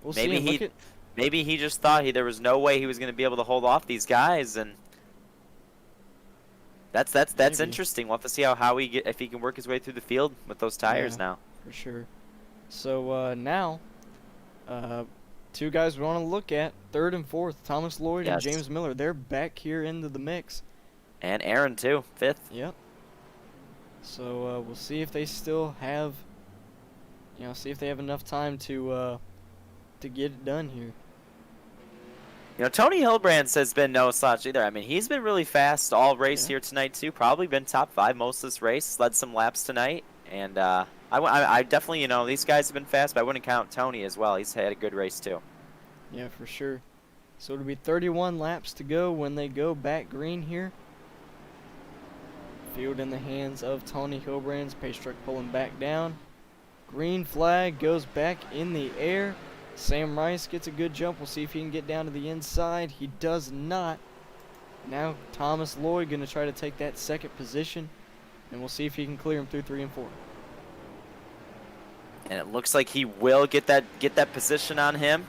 we'll see. Maybe he just thought there was no way he was going to be able to hold off these guys, and that's interesting. We'll have to see if he can work his way through the field with those tires now. For sure. So now, two guys we want to look at, third and fourth, Thomas Lloyd and James Miller. They're back here into the mix. And Aaron too, fifth. Yep. So we'll see if they still have, see if they have enough time to get it done here. Tony Hilbrandt's has been no slouch either. I mean, he's been really fast all race here tonight too. Probably been top 5 most of this race. Led some laps tonight, and I definitely, these guys have been fast, but I wouldn't count Tony as well. He's had a good race too. Yeah, for sure. So it'll be 31 laps to go when they go back green here. Field in the hands of Tony Hilbrandt's. Pace truck pulling back down. Green flag goes back in the air. Sam Rice gets a good jump. We'll see if he can get down to the inside. He does not. Now Thomas Lloyd going to try to take that second position. And we'll see if he can clear him through 3 and 4. And it looks like he will get that position on him.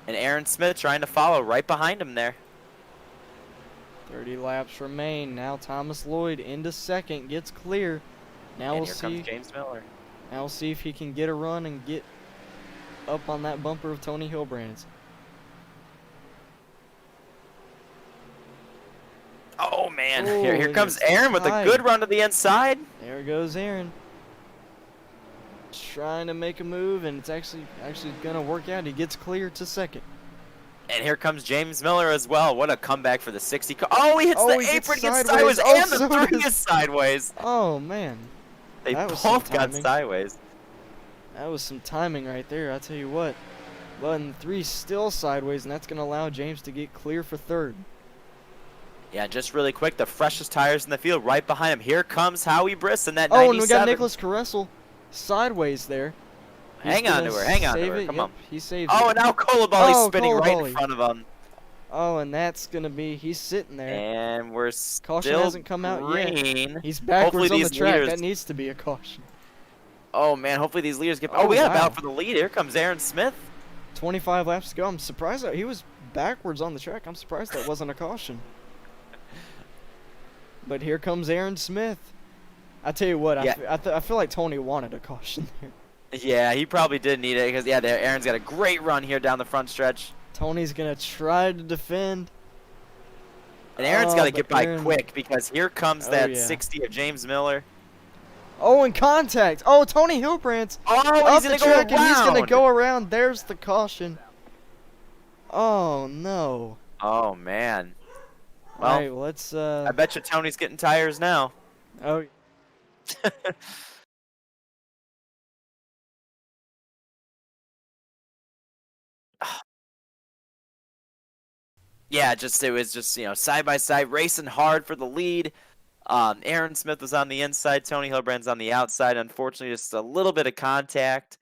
And Aaron Smith trying to follow right behind him there. 30 laps remain. Now Thomas Lloyd into second, gets clear. Now and we'll here see. Comes James Miller. Now we'll see if he can get a run and get up on that bumper of Tony Hilbrandt's. Oh man! Oh, here comes Aaron with a good run to the inside. There goes Aaron. Trying to make a move, and it's actually gonna work out. He gets clear to second. And here comes James Miller as well. What a comeback for the 60. Oh, he hits the apron, gets sideways, and the 3 is sideways. Oh, man. They both got sideways. That was some timing right there, I'll tell you what. But 3 still sideways, and that's going to allow James to get clear for third. Yeah, just really quick, the freshest tires in the field right behind him. Here comes Howie Briss in that 97. Oh, and we got Nicholas Caressel sideways there. Hang on to her. Come on. He saved it. Oh, and now Colabali's spinning right in front of him. Oh, and that's going to be, he's sitting there. And we're still caution hasn't come out green. Yet. He's backwards on the track. That needs to be a caution. Oh, man, hopefully these leaders get... Oh, we got a battle for the lead. Here comes Aaron Smith. 25 laps to go. I'm surprised that he was backwards on the track. I'm surprised that wasn't a caution. But here comes Aaron Smith. I tell you what, I feel like Tony wanted a caution there. Yeah, he probably did need it because, Aaron's got a great run here down the front stretch. Tony's gonna try to defend. And Aaron's got to but get by Aaron- quick because here comes Oh, that yeah. 60 of James Miller. Oh, in contact. Oh, Tony Hilbrandt's Oh, up he's the going to track go and he's gonna around. go around. There's the caution. Oh no. Oh, man. All Well, right, let's. I bet you Tony's getting tires now. Oh. Yeah, it was just, side by side, racing hard for the lead. Aaron Smith was on the inside, Tony Hilbrand's on the outside. Unfortunately, just a little bit of contact.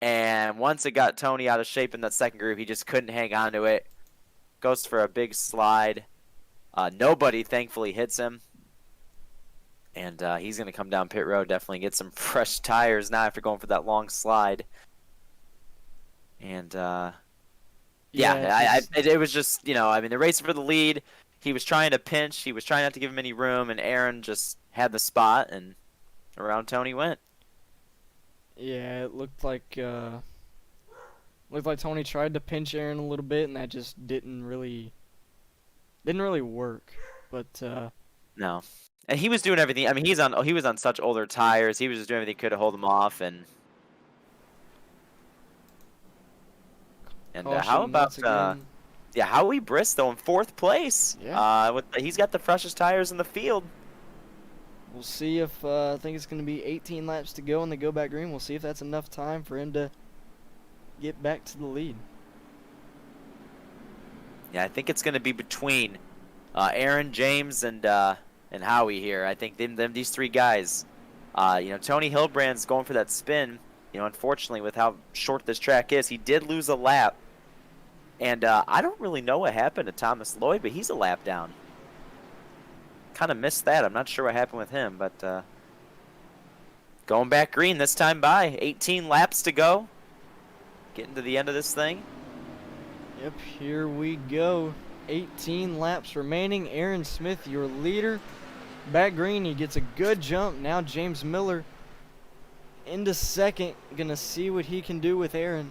And once it got Tony out of shape in that second group, he just couldn't hang on to it. Goes for a big slide. Nobody, thankfully, hits him. And he's going to come down pit road, definitely get some fresh tires now after going for that long slide. And, it was just, they're racing for the lead. He was trying to pinch. He was trying not to give him any room, and Aaron just had the spot, and around Tony went. Yeah, it looked like Tony tried to pinch Aaron a little bit, and that just didn't really work. But No, and he was doing everything. I mean, he was on such older tires. He was just doing everything he could to hold him off, and caution how about once again. Howie Bristow in 4th place? Yeah. He's got the freshest tires in the field. We'll see if I think it's going to be 18 laps to go in the go back green. We'll see if that's enough time for him to get back to the lead. Yeah, I think it's going to be between Aaron, James, and Howie here. I think these 3 guys. Tony Hilbrand's going for that spin. Unfortunately, with how short this track is, he did lose a lap. And I don't really know what happened to Thomas Lloyd, but he's a lap down. Kind of missed that. I'm not sure what happened with him, but going back green this time by. 18 laps to go. Getting to the end of this thing. Yep, here we go. 18 laps remaining. Aaron Smith, your leader. Back green, he gets a good jump. Now James Miller into second. Gonna see what he can do with Aaron.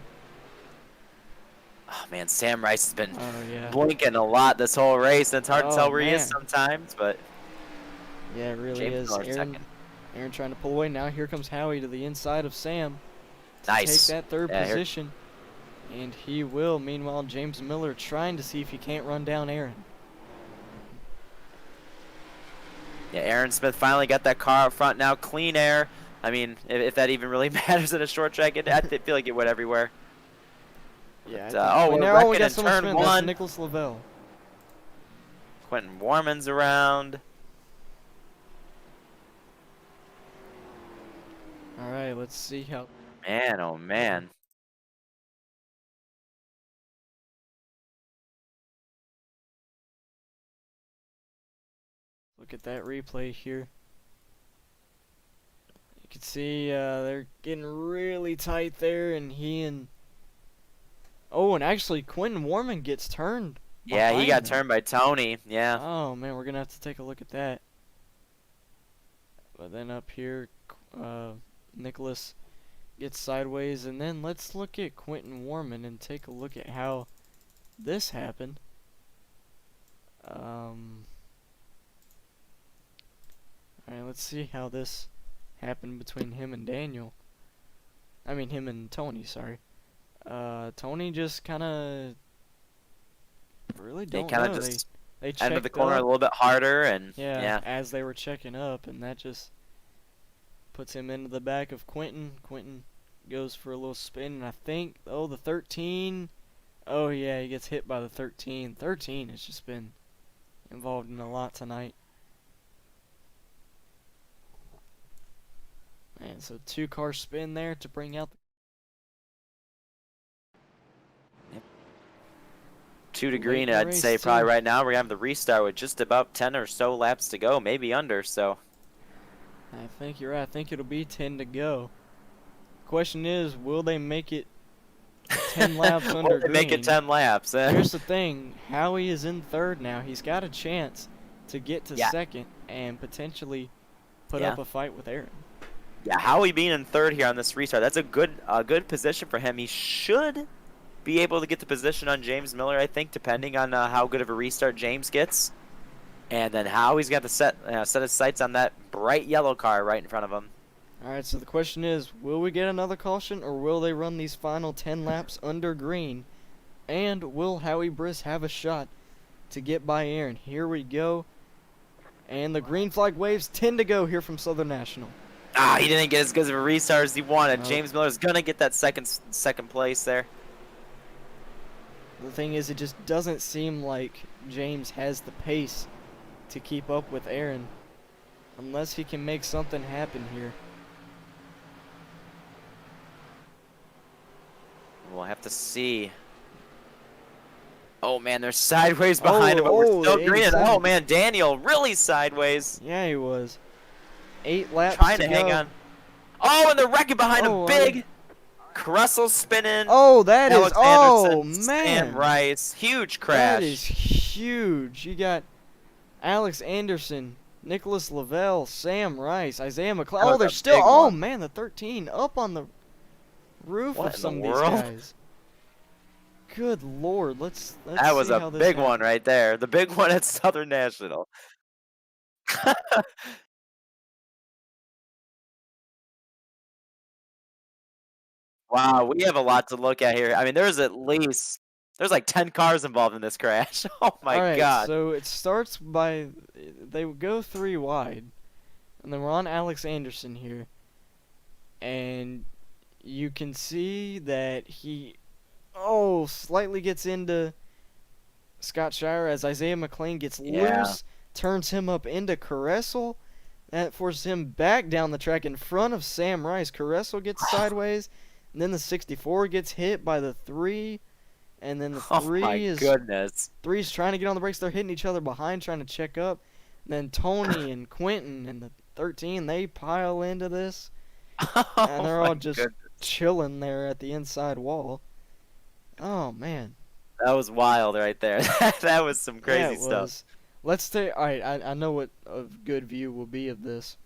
Oh, man, Sam Rice has been yeah. blinking a lot this whole race. It's hard to tell where he is man. sometimes, but Yeah, it really James is. Miller second. Aaron trying to pull away. Now here comes Howie to the inside of Sam. To Nice. take that third Yeah, here- position. And he will. Meanwhile, James Miller trying to see if he can't run down Aaron. Yeah, Aaron Smith finally got that car up front now. Clean air. I mean, if that even really matters in a short track, I feel like it would everywhere. Yeah. But, we're now we wrecking got in someone turn spin. That's 1. Nicholas Lavelle. Quentin Warman's around. All right, let's see how. Man, oh man. Look at that replay here. You can see they're getting really tight there, and oh, and actually Quentin Warman gets turned. Yeah, he behind got them. turned by Tony. Yeah. Oh man, we're gonna have to take a look at that. But then up here, Nicholas gets sideways, and then let's look at Quentin Warman and take a look at how this happened. Alright, let's see how this happened between him and Daniel. I mean, him and Tony, sorry. Tony just kind of really They don't kind know. of just They entered the checked corner up. a little bit harder, and Yeah, as they were checking up, and that just puts him into the back of Quentin. Quentin goes for a little spin, and I think, the 13. Oh, yeah, he gets hit by the 13. 13 has just been involved in a lot tonight. Man, so 2-car spin there to bring out the 2 to Late green, in the I'd race, say probably too. right now. We're going to have the restart with just about 10 or so laps to go, maybe under, so. I think you're right. I think it'll be 10 to go. Question is, will they make it 10 laps under green? Make it 10 laps. Here's the thing. Howie is in third now. He's got a chance to get to second and potentially put up a fight with Aaron. Yeah, Howie being in third here on this restart, that's a good position for him. He should be able to get the position on James Miller, I think, depending on how good of a restart James gets. And then Howie's got to set his sights on that bright yellow car right in front of him. All right, so the question is, will we get another caution, or will they run these final 10 laps under green? And will Howie Briss have a shot to get by Aaron? Here we go. And the green flag waves 10 to go here from Southern National. Ah, he didn't get as good of a restart as he wanted. Nope. James Miller's going to get that second place there. The thing is, it just doesn't seem like James has the pace to keep up with Aaron. Unless he can make something happen here. We'll have to see. Oh, man, they're sideways behind him, but we're still green. inside. Oh, man, Daniel really sideways. Yeah, he was. 8 laps Trying to go. hang on. Oh, and they're wrecking behind Oh, him big. Kressel spinning. Oh, that is. Alex Oh, Anderson, man. Sam Rice. Huge crash. That is huge. You got Alex Anderson, Nicholas Lavelle, Sam Rice, Isaiah McLeod. That Oh, was they're a still. big Oh, one. man, the 13 up on the roof What of in some the of these world? guys. Good Lord. Let's That was see a how this big happens. one right there. The big one at Southern National. Wow, we have a lot to look at here. I mean, there's like 10 cars involved in this crash. Oh my All right, God. so it starts by they go 3 wide, and then we're on Alex Anderson here, and you can see that he slightly gets into Scott Shire as Isaiah McLean gets Yeah. loose, turns him up into Caressel. That forces him back down the track in front of Sam Rice. Caressel gets sideways, and then the 64 gets hit by the 3. And then the Oh 3 my is goodness. 3's trying to get on the brakes. They're hitting each other behind, trying to check up. Then Tony and Quentin and the 13, they pile into this. And they're Oh all my just goodness. chilling there at the inside wall. Oh, man. That was wild right there. That was some Yeah, crazy it stuff. was. Let's take. All right, I know what a good view will be of this.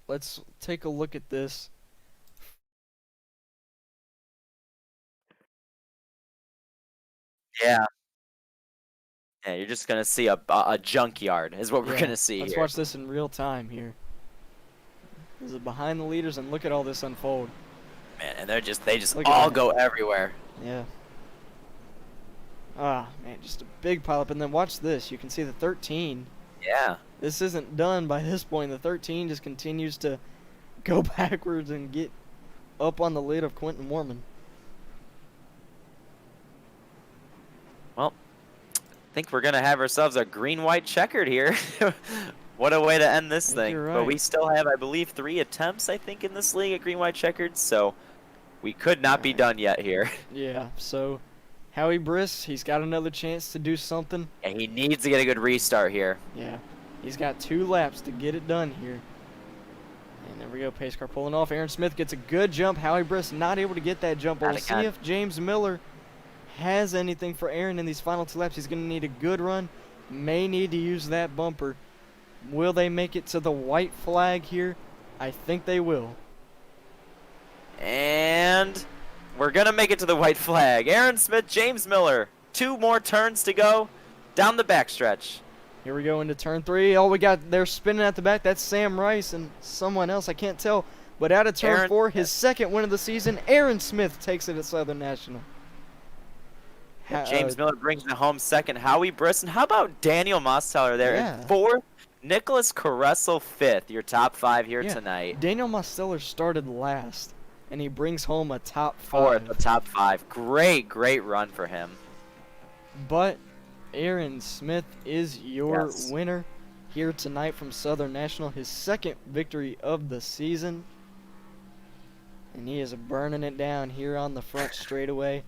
Let's take a look at this. Yeah. Yeah, you're just gonna see a junkyard is what we're Yeah, gonna see let's here. watch this in real time here. This is behind the leaders, and look at all this unfold. Man, and they just Look at all that. go everywhere. Yeah. Ah, man, just a big pileup. And then watch this. You can see the 13. Yeah. This isn't done by this point. The 13 just continues to go backwards and get up on the lid of Quentin Warman. Well, I think we're gonna have ourselves a green-white checkered here. What a way to end this think thing. you're But we right. still have, I believe, 3 attempts, I think, in this league at green-white checkered, so we could not be Alright. done yet here. Yeah, so Howie Briss, he's got another chance to do something. And he needs to get a good restart here. Yeah, he's got 2 laps to get it done here. And there we go, pace car pulling off. Aaron Smith gets a good jump. Howie Briss not able to get that jump. We'll Not see again. if James Miller has anything for Aaron in these final 2 laps. He's going to need a good run. May need to use that bumper. Will they make it to the white flag here? I think they will. And we're going to make it to the white flag. Aaron Smith, James Miller. 2 more turns to go down the backstretch. Here we go into turn 3. Oh, they're spinning at the back. That's Sam Rice and someone else. I can't tell. But out of turn Aaron 4, his second win of the season, Aaron Smith takes it at Southern National. James Miller brings it home second. Howie Brisson. How about Daniel Mosteller there Yeah. in 4th? Nicholas Caressel 5th. Your top 5 here Yeah. tonight. Daniel Mosteller started last, and he brings home a top 4th, 5. the top 5. Great run for him. But Aaron Smith is your Yes. winner here tonight from Southern National. His second victory of the season. And he is burning it down here on the front straightaway.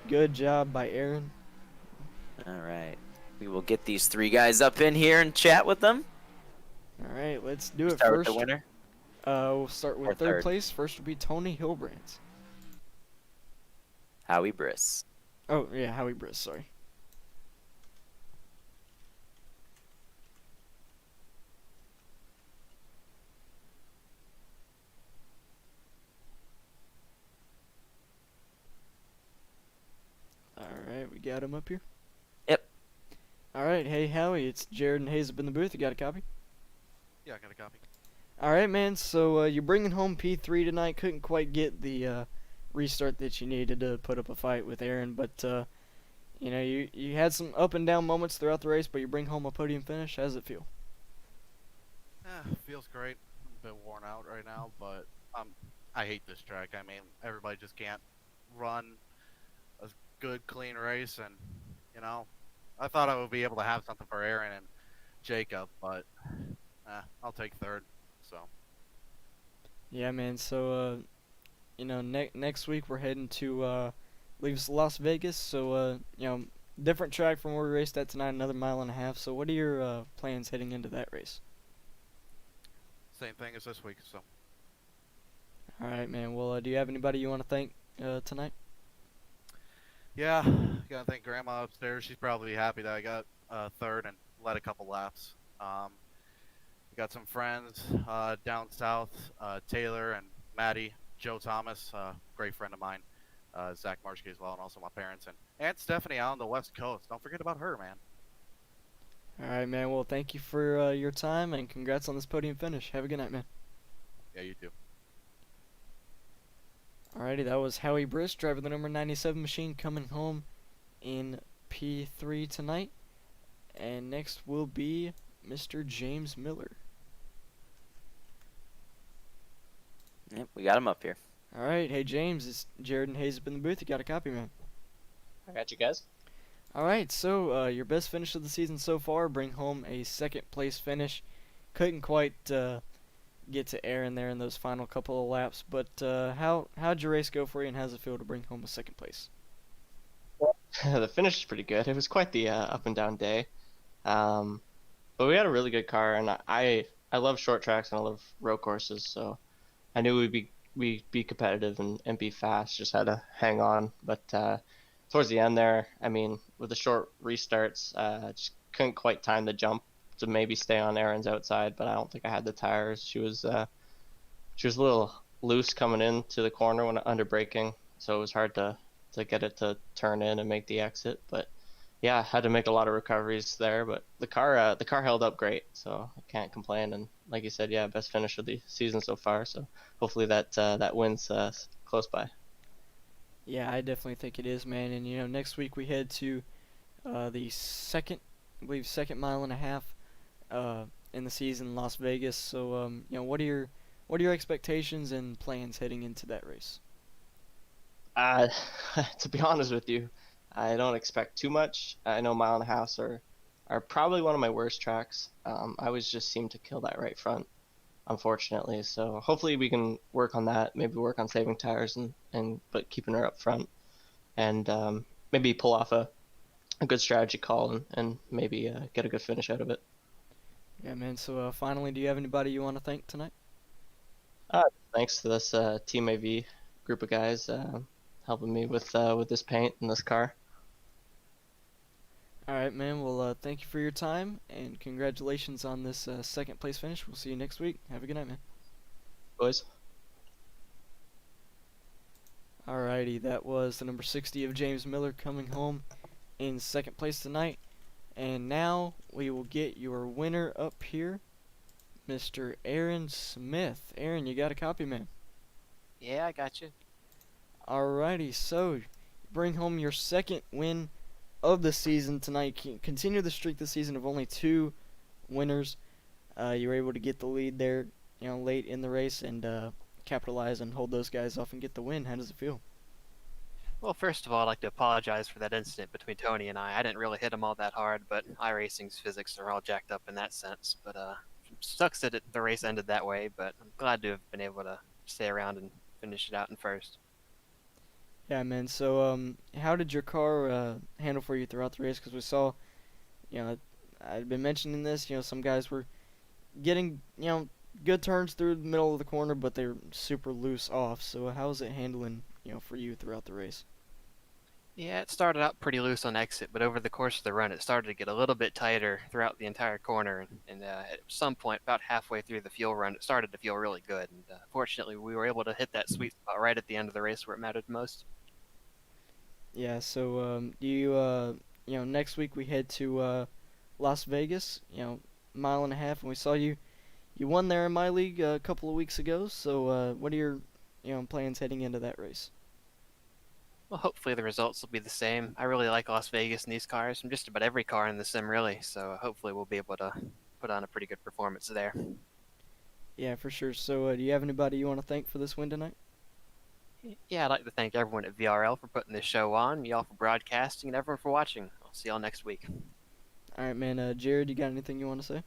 Good job by Aaron. All right. We will get these 3 guys up in here and chat with them. All right, let's do it Start with first. the winner. We'll start with Or third third. place. First will be Tony Hilbrandt. Howie Briss. Oh, yeah, Howie Briss, sorry. got him up here? Yep. All right, hey Howie, it's Jared and Hayes up in the booth. You got a copy? Yeah, I got a copy. All right, man. So you're bringing home P3 tonight. Couldn't quite get the restart that you needed to put up a fight with Aaron, but you know you had some up and down moments throughout the race, but you bring home a podium finish. How does it feel? Feels great. I'm a bit worn out right now, but I hate this track. I mean, everybody just can't run a good, clean race, and you know, I thought I would be able to have something for Aaron and Jacob, but I'll take third. So Yeah, man. So you know, next week we're heading to leaves Las Vegas. So you know, different track from where we raced at tonight, another mile and a half. So what are your plans heading into that race? same thing as this week. So All right, man. Well, do you have anybody you want to thank tonight? yeah, gotta thank Grandma upstairs. She's probably happy that I got third and led a couple laps. We got some friends down south, Taylor and Maddie, Joe Thomas, great friend of mine, Zach Marshke as well, and also my parents, and Aunt Stephanie out on the West Coast. Don't forget about her, man. All right, man. Well, thank you for your time and congrats on this podium finish. Have a good night, man. Yeah, you too. Alrighty, that was Howie Brisk, driver of the number 97 machine, coming home in P3 tonight. And next will be Mr. James Miller. Yep, we got him up here. Alright, hey James, it's Jared and Hayes up in the booth. You got a copy, man. I got you guys. Alright, so your best finish of the season so far, bring home a second place finish. Couldn't quite get to Aaron there in those final couple of laps, but how'd your race go for you, and how's it feel to bring home a second place? The finish is pretty good. It was quite the up and down day, but we had a really good car, and I love short tracks and I love road courses, so I knew we'd be competitive and be fast. Just had to hang on, but towards the end there, I mean, with the short restarts, just couldn't quite time the jump to maybe stay on Aaron's outside, but I don't think I had the tires. She was a little loose coming into the corner when under braking, so it was hard to get it to turn in and make the exit. But yeah, I had to make a lot of recoveries there, but the car held up great, so I can't complain. And like you said, yeah, best finish of the season so far. So hopefully that wins close by. Yeah, I definitely think it is, man. And you know, next week we head to the second mile and a half in the season in Las Vegas. So you know, what are your expectations and plans heading into that race? To be honest with you, I don't expect too much. I know mile and a halves are probably one of my worst tracks. I always just seem to kill that right front, unfortunately. So hopefully we can work on that. Maybe work on saving tires but keeping her up front, and maybe pull off a good strategy call and maybe get a good finish out of it. Yeah, man. So finally, do you have anybody you want to thank tonight? Thanks to this Team AV group of guys helping me with this paint and this car. All right, man. Well, thank you for your time and congratulations on this second place finish. We'll see you next week. Have a good night, man. Boys. Alrighty, that was the number 60 of James Miller coming home in second place tonight. And now we will get your winner up here, Mr. Aaron Smith. Aaron, you got a copy, man? Yeah, I got you. Alrighty, so bring home your second win of the season tonight. Continue the streak this season of only 2 winners. You were able to get the lead there, you know, late in the race and capitalize and hold those guys off and get the win. How does it feel? Well, first of all, I'd like to apologize for that incident between Tony and I. I didn't really hit him all that hard, but iRacing's physics are all jacked up in that sense. But sucks that the race ended that way, but I'm glad to have been able to stay around and finish it out in first. Yeah, man. So, how did your car handle for you throughout the race? Because we saw, you know, I'd been mentioning this. You know, some guys were getting, you know, good turns through the middle of the corner, but they're super loose off. So, how's it handling, you know, for you throughout the race? Yeah, it started out pretty loose on exit, but over the course of the run, it started to get a little bit tighter throughout the entire corner. And at some point, about halfway through the fuel run, it started to feel really good. And fortunately, we were able to hit that sweet spot right at the end of the race where it mattered most. Yeah, so next week we head to Las Vegas, mile and a half, and we saw you won there in my league a couple of weeks ago. So what are your plans heading into that race? Well, hopefully the results will be the same. I really like Las Vegas and these cars, from just about every car in the sim, really. So hopefully we'll be able to put on a pretty good performance there. Yeah, for sure. So do you have anybody you want to thank for this win tonight? Yeah, I'd like to thank everyone at VRL for putting this show on, y'all for broadcasting, and everyone for watching. I'll see y'all next week. All right, man. Jared, you got anything you want to say?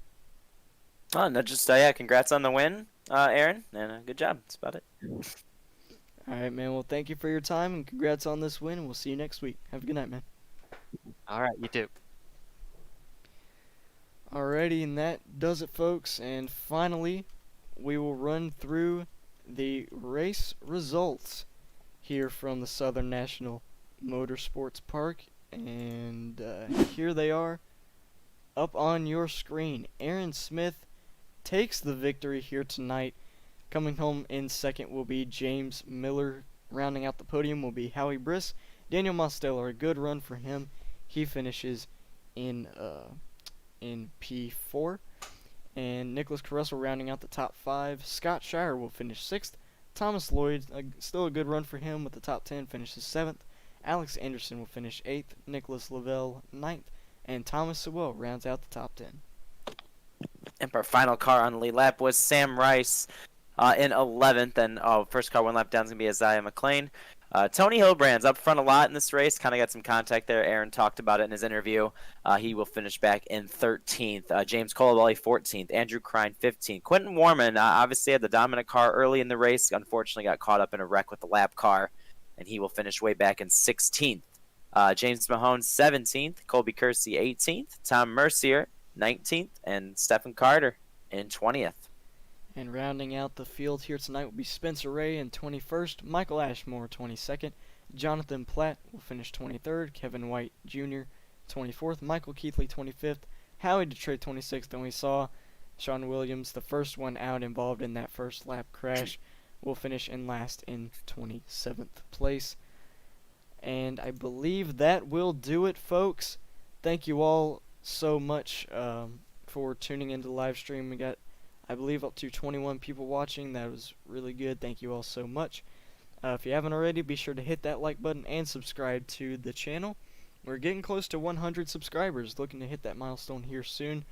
Oh, no, just yeah, congrats on the win, Aaron, and good job. That's about it. All right, man. Well, thank you for your time and congrats on this win. And we'll see you next week. Have a good night, man. All right, you too. Alrighty, and that does it, folks. And finally, we will run through the race results here from the Southern National Motorsports Park. And here they are up on your screen. Aaron Smith takes the victory here tonight. Coming home in second will be James Miller. Rounding out the podium will be Howie Briss. Daniel Mosteller, a good run for him. He finishes in P4. And Nicholas Caressel rounding out the top 5. Scott Shire will finish 6th. Thomas Lloyd, still a good run for him with the top 10, finishes 7th. Alex Anderson will finish 8th. Nicholas Lavelle 9th. And Thomas Sewell rounds out the top 10. And our final car on the lead lap was Sam Rice in 11th. And first car 1 lap down is going to be Isaiah McLean. Tony Hilbrand's up front a lot in this race. Kind of got some contact there. Aaron talked about it in his interview. He will finish back in 13th. James Colabelli 14th. Andrew Crine 15th. Quentin Warman obviously had the dominant car early in the race. Unfortunately got caught up in a wreck with the lap car. And he will finish way back in 16th. James Mahone 17th. Colby Kersey 18th. Tom Mercier 19th. And Stephen Carter in 20th. And rounding out the field here tonight will be Spencer Ray in 21st, Michael Ashmore 22nd, Jonathan Platt will finish 23rd, Kevin White Jr. 24th, Michael Keithley 25th, Howie Detroit 26th, and we saw Sean Williams, the first one out involved in that first lap crash, will finish in last in 27th place. And I believe that will do it, folks. Thank you all so much for tuning into the live stream. We got, I believe, up to 21 people watching. That was really good. Thank you all so much. If you haven't already, be sure to hit that like button and subscribe to the channel. We're getting close to 100 subscribers. Looking to hit that milestone here soon.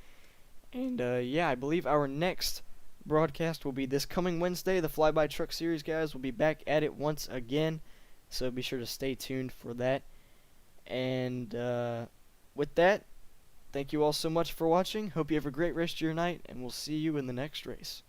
And yeah, I believe our next broadcast will be this coming Wednesday. The Flyby Truck Series guys will be back at it once again. So be sure to stay tuned for that. And with that, thank you all so much for watching. Hope you have a great rest of your night, and we'll see you in the next race.